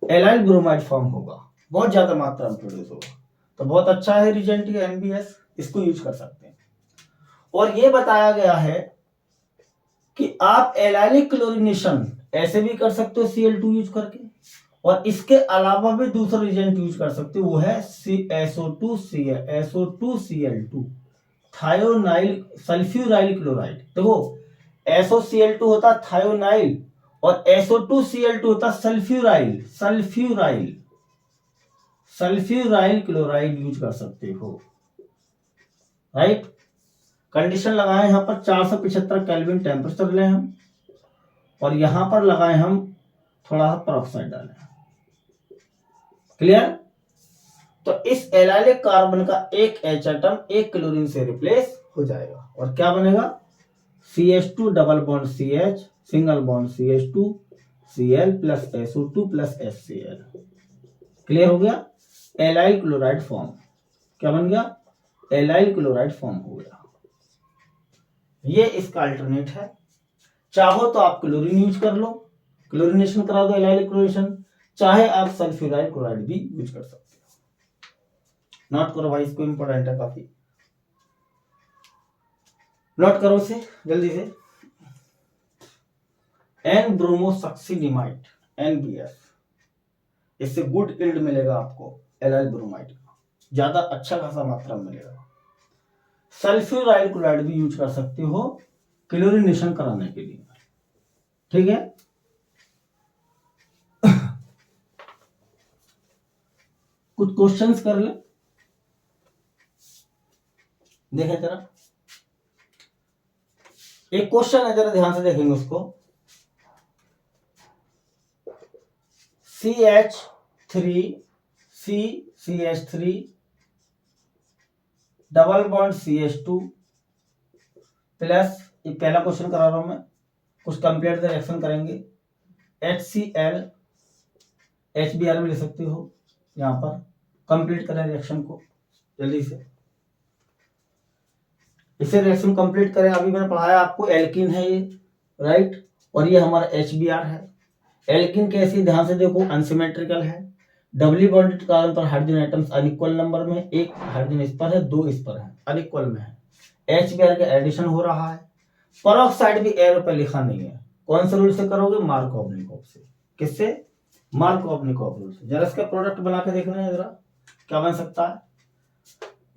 एलाइल ब्रोमाइड फॉर्म होगा, बहुत ज्यादा मात्रा में प्रोड्यूस होगा। तो बहुत अच्छा है रिजेंट या NBS, इसको यूज कर सकते हैं। और ये बताया गया है कि आप एलाइलिक क्लोरीनेशन ऐसे भी कर सकते हो Cl2 यूज करके, और इसके अलावा भी दूसरा रिजेंट यूज कर सकते हो, वो है SO2Cl2 थायोनाइल सल्फ्यूराइल क्लोराइड। देखो SOCl2 होता थायोनाइल और SO2Cl2 होता सल्फ्यूराइल क्लोराइड यूज कर सकते हो, राइट। कंडीशन लगाए यहां पर 475 केल्विन टेम्परेचर लें हम, और यहां पर लगाए हम थोड़ा सा पेरोक्साइड डालें। क्लियर? तो इस एलाइलिक कार्बन का एक H एटम एक क्लोरीन से रिप्लेस हो जाएगा और क्या बनेगा? CH2 double bond CH single bond CH2 Cl plus SO2 plus HCl। Clear हो गया? एलाइल क्लोराइड फॉर्म क्या बन गया? एलाइल क्लोराइड फॉर्म हो गया। ये इसका अल्टरनेट है। चाहो तो आप क्लोरीन यूज कर लो, क्लोरीनेशन करा दो, एलाइलिक क्लोरीनेशन, चाहे आप सल्फ्यूराइल क्लोराइड भी यूज कर सकते हो। नोट करो भाई, इसको इंपॉर्टेंट है काफी, नोट करो से जल्दी से। एन ब्रोमोसक्सिनिमाइड NBS, इससे गुड यील्ड मिलेगा आपको एलाइल ब्रोमाइड का, ज्यादा अच्छा खासा मात्रा मिलेगा। सल्फ्यूराइल क्लोराइड भी यूज कर सकते हो क्लोरीनेशन कराने के लिए, ठीक है। कुछ क्वेश्चंस कर ले, देखें जरा। एक क्वेश्चन है, जरा ध्यान से देखेंगे उसको। CH3 double bond CH2 plus, ये पहला क्वेश्चन करा रहा हूं मैं, कुछ कंपेयर द रिएक्शन करेंगे। HCl HBr भी ले सकते हो, यहां पर कंप्लीट करें रिएक्शन को जल्दी से। इसे रिएक्शन कंप्लीट करें। अभी मैंने पढ़ाया आपको, एल्कीन है ये, राइट, और ये हमारा HBr है। एल्कीन कैसी, ध्यान से देखो, अनसिमेट्रिकल है, डबली बॉन्डेड कार्बन पर हाइड्रोजन एटम्स अनइक्वल नंबर में, एक हाइड्रोजन इस पर है, दो इस पर है, अनइक्वल में है। HBr का एडिशन हो रहा है। पेरोक्साइड भी एरो पे लिखा नहीं है। कौन से रूल से करोगे? मार्कोव-निकोव से। किससे? मार्कोव-निकोव रूल से। जरा इसका प्रोडक्ट बना के देखना है, जरा क्या बन सकता है।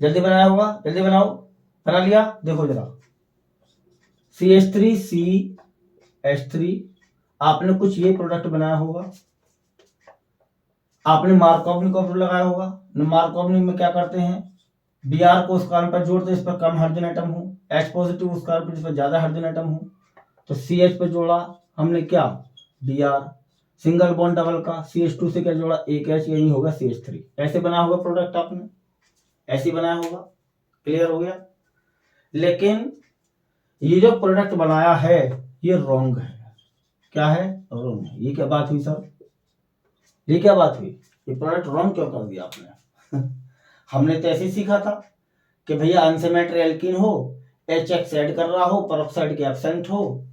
जल्दी बनाया होगा, जल्दी बनाओ। बना लिया? देखो जरा, CH3CH3, आपने कुछ ये प्रोडक्ट बनाया होगा, आपने मार्कोव-निकोव रूल लगाया होगा। मार्कोव-निकोव में क्या करते हैं, Br को उस कार्बन पर जोड़ते, इस पर कम हाइड्रोजन एटम हो, H पॉजिटिव उस कार्बन पर जिस पर ज्यादा हाइड्रोजन एटम हो, तो CH पे जोड़ा हमने क्या? Br। सिंगल बॉन्ड डबल का CH2 से क्या जोड़ा? एक H, यही होगा CH3। ऐसे बनाया होगा प्रोडक्ट आपने, ऐसे बनाया होगा। क्लियर हो गया? लेकिन ये जो प्रोडक्ट बनाया है ये रॉन्ग है। क्या है? रॉन्ग है। ये क्या बात हुई सर? ये क्या बात हुई? ये प्रोडक्ट रॉन्ग क्यों कर दिया आपने? हमने तो ऐसे सीखा था कि भैया अनसिमेट्रिक एल्कीन हो, HX ऐड कर रहा हो, पेरोक्साइड के एब्सेंट हो,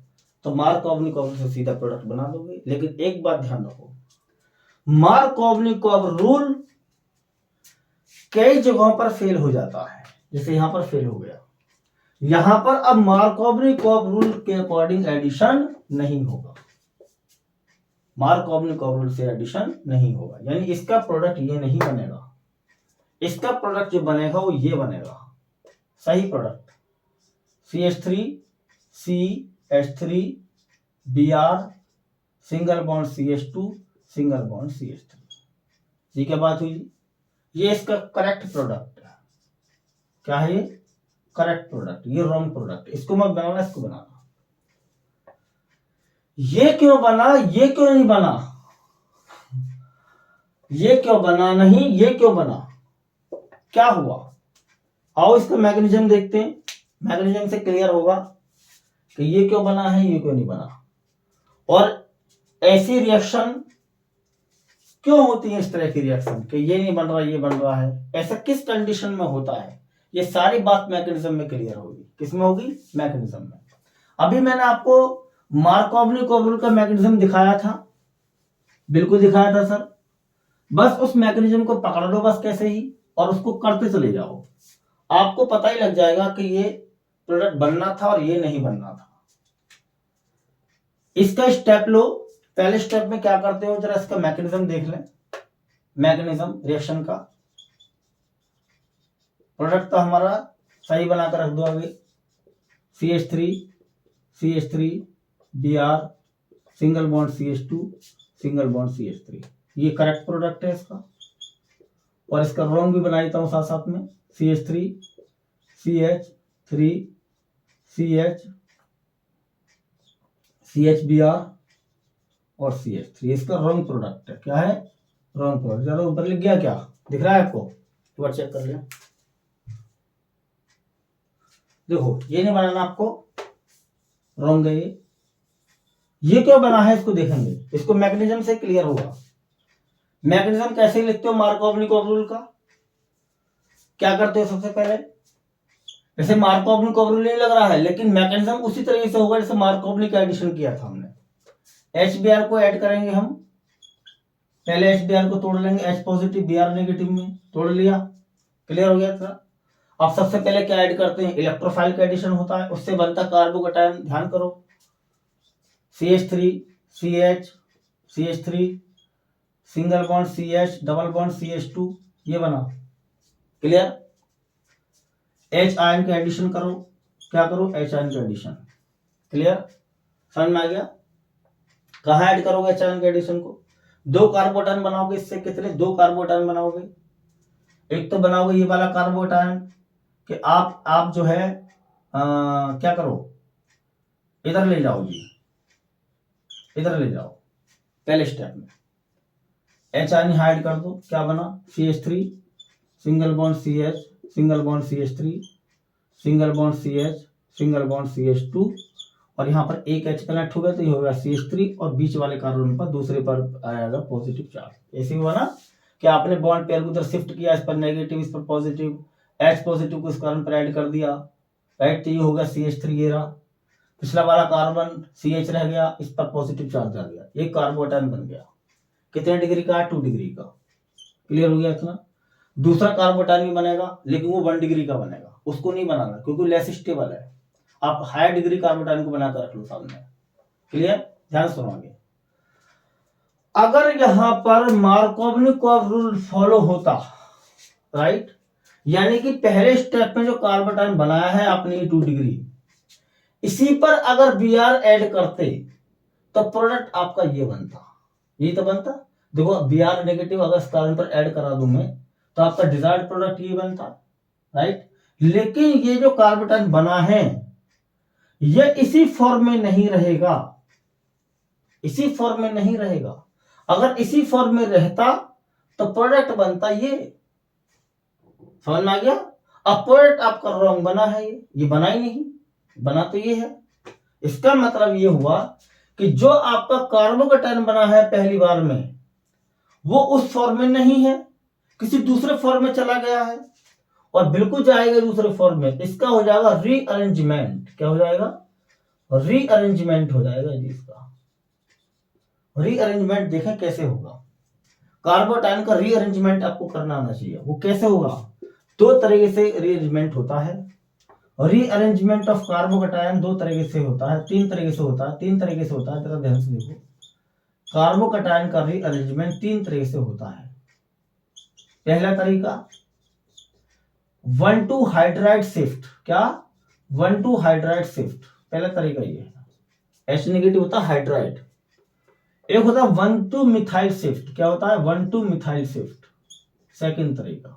तो मार्कोव-निकोव से सीधा प्रोडक्ट बना दोगे। लेकिन एक बात ध्यान रखो, मार्कोवनिकोव रूल कई जगहों पर फेल हो जाता है, जैसे यहां पर फेल हो गया। यहां पर अब मार्कोवनिकोव रूल के अकॉर्डिंग एडिशन नहीं होगा, मार्कोवनिकोव रूल से एडिशन नहीं होगा, यानी इसका प्रोडक्ट ये नहीं बनेगा, इसका प्रोडक्ट जो बनेगा वो ये बनेगा, सही product CH3 CH3 Br single bond CH2 single bond CH3। ये क्या बात हुई, ये इसका करेक्ट प्रोडक्ट है। क्या है ये, करेक्ट प्रोडक्ट, ये रॉन्ग प्रोडक्ट, इसको मत बनाना, इसको बनाना। ये क्यों बना, ये क्यों नहीं बना, ये क्यों बना नहीं, ये क्यों बना, क्या हुआ? आओ इसका मैकेनिज्म देखते हैं, मैकेनिज्म से क्लियर होगा कि ये क्यों बना है, ये क्यों नहीं बना, और ऐसी रिएक्शन क्यों होती है, इस तरह की रिएक्शन कि ये नहीं बन रहा ये बन रहा है, ऐसा किस कंडीशन में होता है, ये सारी बात मैकेनिज्म में क्लियर होगी। किसमें होगी, मैकेनिज्म में। अभी मैंने आपको मार्कोवनिकोव रूल का मैकेनिज्म दिखाया था, बिल्कुल दिखाया था सर, बस उस मैकेनिज्म को पकड़ लो बस कैसे ही, और उसको करते चले जाओ, आपको पता ही लग जाएगा कि ये प्रोडक्ट बनना था और ये नहीं बनना था। इसका स्टेप लो, पहले स्टेप में क्या करते हो, जरा इसका मैकेनिज्म देख लें, मैकेनिज्म रिएक्शन का। प्रोडक्ट तो हमारा सही बनाकर रख दो आगे, CH3 Br single bond CH2 single bond CH3, ये करेक्ट प्रोडक्ट है इसका। और इसका रॉन्ग भी बना देता हूं साथ साथ में, CH3 CH3 CHBr और CH3, इसका रॉन्ग प्रोडक्ट है। क्या है, रॉन्ग प्रोडक्ट। चलो ऊपर लिख गया, क्या दिख रहा है आपको, एक बार चेक कर लिया, देखो ये नहीं बनाना आपको, रॉन्ग है ये क्यों बना है इसको देखेंगे, इसको मैकेनिज्म से क्लियर होगा। मैकेनिज्म कैसे लिखते हो मार्कोवनिकोव रूल का, क्या करते हो सबसे पहले, जैसे मार्कोवनिकोव रूल नहीं लग रहा है, लेकिन मैकेनिज्म उसी तरीके से होगा जैसे मार्कोवनिक एडिशन किया था हमने। HBr को ऐड करेंगे हम, पहले HBr को तोड़ लेंगे, H पॉजिटिव Br नेगेटिव में तोड़ लिया, क्लियर हो गया था। अब सबसे पहले क्या ऐड करते हैं, इलेक्ट्रोफाइल का एडिशन होता है, उससे बनता कार्बोकैटायन, ध्यान करो, CH3 CH3 single bond CH double bond CH2, ये बना, क्लियर। H आयन का एडिशन करो, क्या करो, H आयन का एडिशन, क्लियर, समझ में आ गया। कहाँ ऐड करोगे H आयन के एडिशन को, 2 कार्बोटायन बनाओगे, इससे कितने, 2 कार्बोटायन बनाओगे। एक तो बनाओगे ये वाला कार्बोटायन कि आप जो है क्या करो, इधर ले जाओ जी, इधर ले जाओ, पहले स्टेप में H आयन हाइड कर दो, क्या बना, CH3 single bond CH single bond CH3 single bond CH single bond CH2, और यहाँ पर एक H कनेक्ट हो गया तो ये होगा CH3, और बीच वाले कार्बन पर दूसरे पर आएगा पॉजिटिव चार्ज। ऐसे हुआ ना कि आपने बॉन्ड पेयर को उधर शिफ्ट किया, इस पर नेगेटिव इस पर पॉजिटिव, H पॉजिटिव को इस कार्बन पर ऐड कर दिया, राइट, तो ये होगा CH3, ये रहा, पिछला वाला कार्बन CH रह गया, इस पर पॉजिटिव चार्ज आ गया, एक कार्बोटायन बन गया, कितने डिग्री का, 2 डिग्री का, क्लियर हो गया इतना। दूसरा कार्बोटायन भी बनेगा, लेकिन वो 1 डिग्री का बनेगा, उसको नहीं बनाना क्योंकि लेस स्टेबल है, आप हाई डिग्री कार्बोटायन को बनाकर रख लो सामने, क्लियर, ध्यान सुनो आगे। अगर यहां पर मार्कोवनिकोव रूल फॉलो होता, राइट, यानी कि पहले स्टेप में जो कार्बोटायन बनाया है आपने 2 डिग्री, इसी पर अगर Br ऐड करते तो प्रोडक्ट आपका ये बनता, ये तो बनता, देखो Br नेगेटिव अगर इस कार्बन पर ऐड करा दूं मैं तो आपका डिजायर्ड प्रोडक्ट ये बनता, राइट। लेकिन ये जो कार्बोटायन बना है ये इसी फॉर्म में नहीं रहेगा, इसी फॉर्म में नहीं रहेगा। अगर इसी फॉर्म में रहता तो प्रोडक्ट बनता ये, समझ में आ गया। अब प्रोडक्ट आपका रॉन्ग बना है, ये बना ही नहीं, बना तो ये है। इसका मतलब ये हुआ कि जो आपका कार्बोकैटायन बना है पहली बार में वो उस फॉर्म में नहीं है, किसी दूसरे फॉर्म में चला गया है, और बिल्कुल जाएगा दूसरे फॉर्म में, इसका हो जाएगा रीअरेंजमेंट। क्या हो जाएगा, रीअरेंजमेंट हो जाएगा जी। इसका रीअरेंजमेंट देखें कैसे होगा, कार्बोटाइन का रीअरेंजमेंट आपको करना आना चाहिए। वो कैसे होगा? दो तरीके से रीअरेंजमेंट होता है। रीअरेंजमेंट ऑफ कार्बोकटायन दो तरीके से होता है, तीन तरीके से होता है, तीन तरीके से होता है। जरा ध्यान से देखो, कार्बोकटायन का रीअरेंजमेंट तीन तरीके से होता है। पहला तरीका 1,2 हाइड्राइड शिफ्ट। क्या? 1,2 हाइड्राइड शिफ्ट, पहला तरीका ये है। H नेगेटिव होता है हाइड्राइड। एक होता है 1,2 मिथाइल शिफ्ट। क्या होता है? 1,2 मिथाइल शिफ्ट, सेकंड तरीका।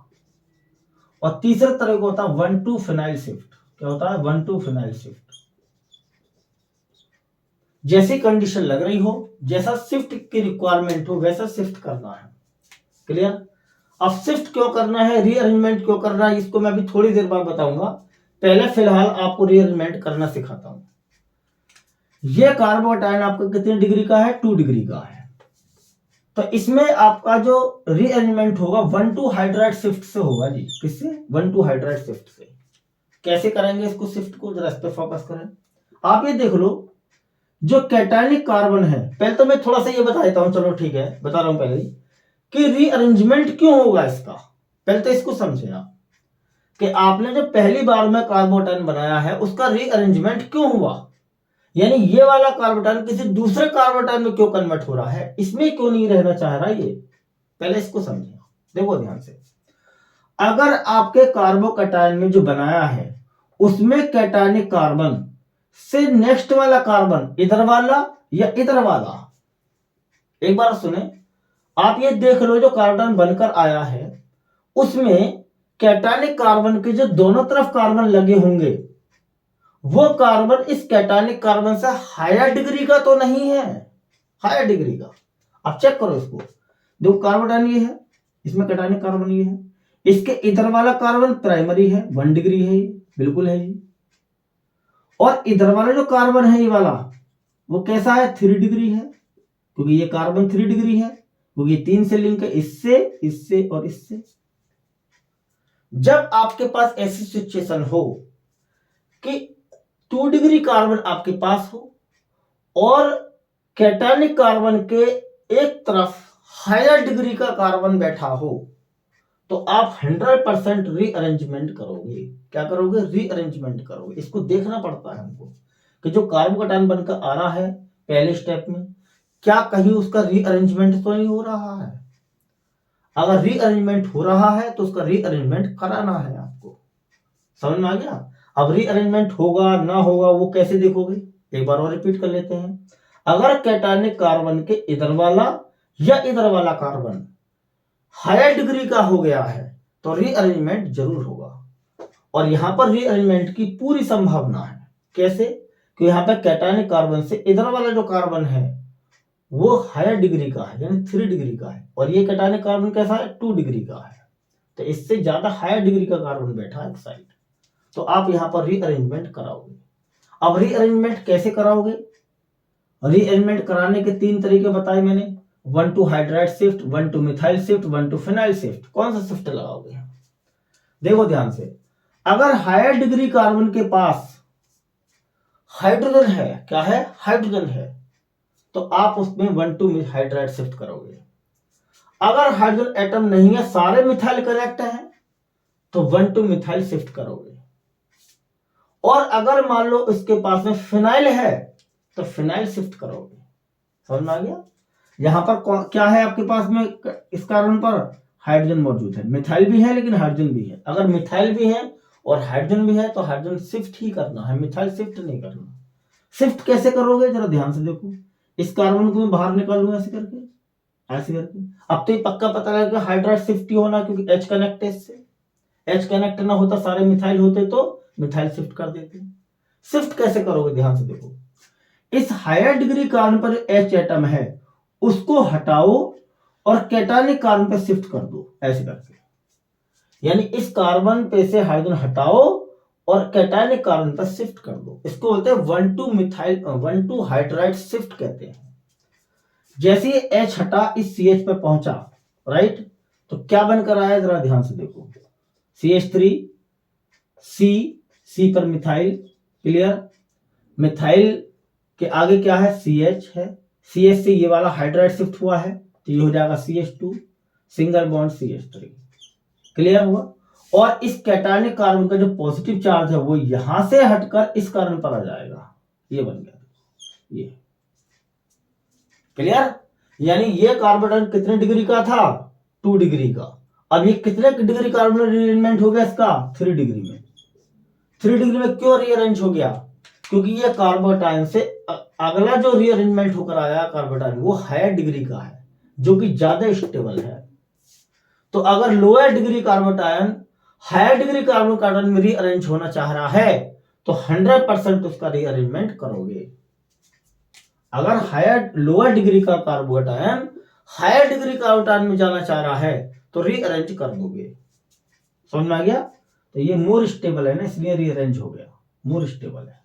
और तीसरा तरीका होता है 1,2 फिनाइल शिफ्ट। क्या होता है? 1,2 फिनाइल शिफ्ट। जैसी कंडीशन लग रही हो, जैसा शिफ्ट की रिक्वायरमेंट हो, वैसा शिफ्ट करना है। क्लियर? अब शिफ्ट क्यों करना है, रीअरेंजमेंट क्यों करना है, इसको मैं अभी थोड़ी देर बाद बताऊंगा। पहले फिलहाल आपको रीअरेंजमेंट करना सिखाता हूं। यह कार्बोटाइन आपका कितने डिग्री का है? 2 डिग्री का है। तो इसमें आपका जो रीअरेंजमेंट होगा 1,2 हाइड्राइड शिफ्ट से होगा जी। किससे? 1,2 हाइड्राइड शिफ्ट से। कैसे करेंगे इसको शिफ्ट को, जरा इस पे फोकस करें। आप ये देख लो, जो कैटायनिक कार्बन है, पहले तो मैं थोड़ा सा ये बता देता हूं, चलो ठीक है, बता रहा हूं पहले ही कि रीअरेंजमेंट क्यों होगा इसका। पहले तो इसको समझे आप कि आपने जो पहली बार में कार्बोटाइन बनाया है उसका रीअरेंजमेंट क्यों हुआ, यानी ये वाला कार्बोटाइन किसी दूसरे कार्बोटाइन में क्यों कन्वर्ट हो रहा है, इसमें क्यों नहीं रहना चाह रहा ये, पहले इसको समझिए। देखो ध्यान से, अगर आपके कार्बोकटायन में जो बनाया है उसमें कैटायनिक कार्बन से नेक्स्ट वाला कार्बन इधर वाला या इधर वाला, एक बार सुने, आप ये देख लो जो कार्बन बनकर आया है उसमें कैटायनिक कार्बन के जो दोनों तरफ कार्बन लगे होंगे वो कार्बन इस कैटायनिक कार्बन से हायर डिग्री का तो नहीं है, हायर डिग्री का। आप चेक करो इसको, देखो कार्बोटाइन ये है, इसमें कैटायनिक कार्बन ये है, इसके इधर वाला कार्बन प्राइमरी है, 1 डिग्री है, ये बिल्कुल है ये। और इधर वाला जो कार्बन है ये वाला, वो कैसा है? 3 डिग्री है, क्योंकि ये कार्बन 3 डिग्री है, क्योंकि 3 से लिंक है, इससे, इससे और इससे। जब आपके पास ऐसी सिचुएशन हो कि 2 डिग्री कार्बन आपके पास हो और कैटायनिक कार्बन के एक तरफ हायर डिग्री का कार्बन बैठा हो, तो आप 100% रीअरेंजमेंट करोगे। क्या करोगे? रीअरेंजमेंट करोगे। इसको देखना पड़ता है हमको कि जो कार्बोकटायन बनकर आ रहा है पहले स्टेप में, क्या कहीं उसका रीअरेंजमेंट तो नहीं हो रहा है। अगर रीअरेंजमेंट हो रहा है तो उसका रीअरेंजमेंट कराना है आपको। समझ में आ गया? अब रीअरेंजमेंट होगा ना होगा वो कैसे देखोगे, एक बार और रिपीट कर लेते हैं। अगर कैटायनिक कार्बन के इधर वाला या इधर वाला कार्बन हायर डिग्री का हो गया है तो रीअरेंजमेंट जरूर होगा। और यहां पर रीअरेंजमेंट की पूरी संभावना है। कैसे? कि यहां पर कैटायनिक कार्बन से इधर वाला जो कार्बन है वो हायर डिग्री का है, यानी 3 डिग्री का है, और ये कैटायनिक कार्बन कैसा है? 2 डिग्री का है। तो इससे ज्यादा हायर डिग्री का कार्बन बैठा है एक साइड, तो आप यहां पर रीअरेंजमेंट कराओगे। अब रीअरेंजमेंट कैसे कराओगे? रीअरेंजमेंट कराने के 3 तरीके बताए मैंने, 1,2 hydride shift, 1,2 methyl shift, 1,2 phenyl shift. कौन सा शिफ्ट लगाओगे? देखो ध्यान से, अगर हायर डिग्री कार्बन के पास हाइड्रोजन है, क्या है? हाइड्रोजन है, तो आप उसमें 1,2 हाइड्राइड शिफ्ट करोगे। अगर हाइड्रोजन एटम नहीं है, सारे मिथाइल करेक्ट है, तो 1,2 मिथाइल शिफ्ट करोगे। और अगर मान लो इसके पास में फिनाइल है तो फिनाइल शिफ्ट करोगे। समझ में आ गया? यहां पर क्या है आपके पास में? इस कार्बन पर हाइड्रोजन मौजूद है, मिथाइल भी है लेकिन हाइड्रोजन भी है। अगर मिथाइल भी है और हाइड्रोजन भी है तो हाइड्रोजन शिफ्ट ही करना है, मिथाइल शिफ्ट नहीं करना। शिफ्ट कैसे करोगे जरा ध्यान से देखो, इस कार्बन को मैं बाहर निकालूंगा ऐसे करके, ऐसे करके। अब तो ये पक्का पता लगा कि हाइड्राइड शिफ्ट ही होना, क्योंकि H कनेक्ट है इससे। H कनेक्ट ना होता, सारे मिथाइल होते तो मिथाइल शिफ्ट कर देते। शिफ्ट कैसे करोगे? ध्यान से देखो, इस हायर डिग्री कार्बन पर H एटम है उसको हटाओ और कैटायनिक कार्बन पे शिफ्ट कर दो, ऐसे करके। यानी इस कार्बन पे से हाइड्रोजन हटाओ और कैटायनिक कार्बन पर शिफ्ट कर दो। इसको बोलते हैं 1,2 मिथाइल 1,2 हाइड्राइड शिफ्ट कहते हैं। जैसे ही H हटा इस CH पे पहुंचा, राइट, तो क्या बनकर आया जरा ध्यान से देखो, CH3 C पर मिथाइल, क्लियर। मिथाइल के आगे क्या है? CH है, CH से ये वाला हाइड्राइड शिफ्ट हुआ है तो ये हो जाएगा CH2, single bond CH3। Clear हुआ। और इस कैटायनिक कार्बन का जो पॉजिटिव चार्ज है वो यहां से हटकर इस कार्बन पर आ जाएगा, ये बन गया, ये क्लियर। यानी ये कार्बन कितने डिग्री का था, 2 डिग्री का। अब ये कितने डिग्री कार्बन रीअरेंजमेंट हो गया इसका, 3 डिग्री में। 3 डिग्री में क्यों रीअरेंज हो गया, क्योंकि ये कार्बोटाइन से अगला जो रीअरेंजमेंट होकर आया कार्बोटाइन वो हायर डिग्री का है, जो कि ज्यादा स्टेबल है। तो अगर लोअर डिग्री कार्बोटाइन हायर डिग्री कार्बोटाइन में रीअरेंज होना चाह रहा है तो 100% उसका रीअरेंजमेंट करोगे। अगर हायर लोअर डिग्री का कार्बोटाइन हायर डिग्री कार्बोटाइन में जाना चाह रहा है तो रीअरेंज कर दोगे। समझ में आ गया। तो ये मोर स्टेबल है ना, इसलिए रीअरेंज हो गया। मोर स्टेबल है,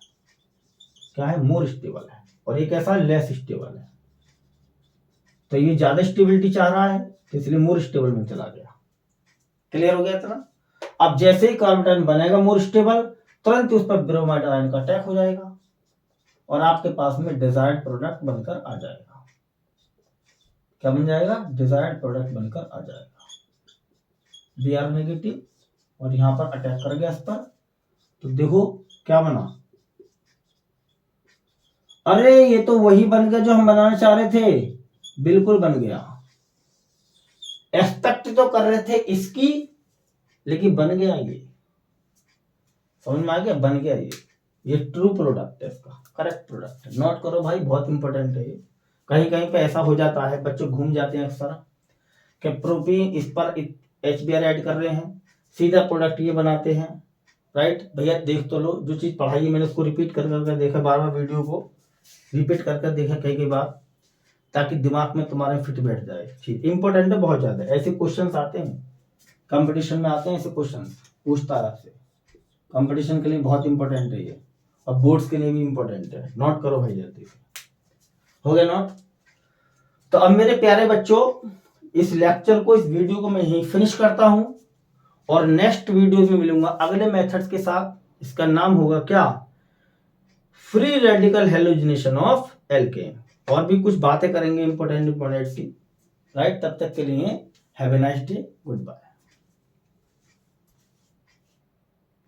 क्या है, मोर स्टेबल है। और ये कैसा, लेस स्टेबल है। तो ये ज्यादा स्टेबिलिटी चाह रहा है तो इसलिए मोर स्टेबल में चला गया। क्लियर हो गया इतना। अब जैसे ही कार्बोटाइन बनेगा मोर स्टेबल, तुरंत उस पर ब्रोमाइड आयन का अटैक हो जाएगा और आपके पास में डिजायर्ड प्रोडक्ट बनकर आ जाएगा। क्या बन जाएगा, डिजायर्ड प्रोडक्ट बनकर आ जाएगा। Br नेगेटिव, और यहां पर अटैक कर गया इस पर, तो देखो क्या बना, अरे ये तो वही बन गया जो हम बनाना चाह रहे थे, बिल्कुल बन गया। एक्सपेक्ट तो कर रहे थे इसकी, लेकिन बन गया ये। समझ में आ गया, बन गया ये ट्रू प्रोडक्ट है, इसका करेक्ट प्रोडक्ट है। नोट करो भाई, बहुत इंपॉर्टेंट है ये। कहीं कहीं पे ऐसा हो जाता है, बच्चे घूम जाते हैं अक्सर कि प्रोपीन इस पर HBr ऐड कर रहे हैं, सीधा प्रोडक्ट ये बनाते हैं। राइट भैया, देख तो लो, जो चीज पढ़ाई है मैंने उसको रिपीट कर करके देखा, बार बार वीडियो को रिपीट करके देखा कई बार, ताकि दिमाग में तुम्हारे फिट बैठ जाए। ठीक, इंपॉर्टेंट है बहुत ज्यादा। ऐसे क्वेश्चंस आते हैं कंपटीशन में, आते हैं ऐसे क्वेश्चंस, पूछता है आपसे। कंपटीशन के लिए बहुत इंपॉर्टेंट है ये, और बोर्ड्स के लिए भी इंपॉर्टेंट है। नोट करो भाई जल्दी से। हो गया नोट। तो अब मेरे प्यारे बच्चों, इस लेक्चर को, इस वीडियो को मैं यहीं फिनिश करता हूं, और नेक्स्ट वीडियो में मिलूंगा अगले मेथड्स के साथ। इसका नाम होगा क्या, free radical halogenation of alkene. और भी कुछ बातें करेंगे इंपॉर्टेंट सी। राइट, तब तक के लिए have a nice day, good bye.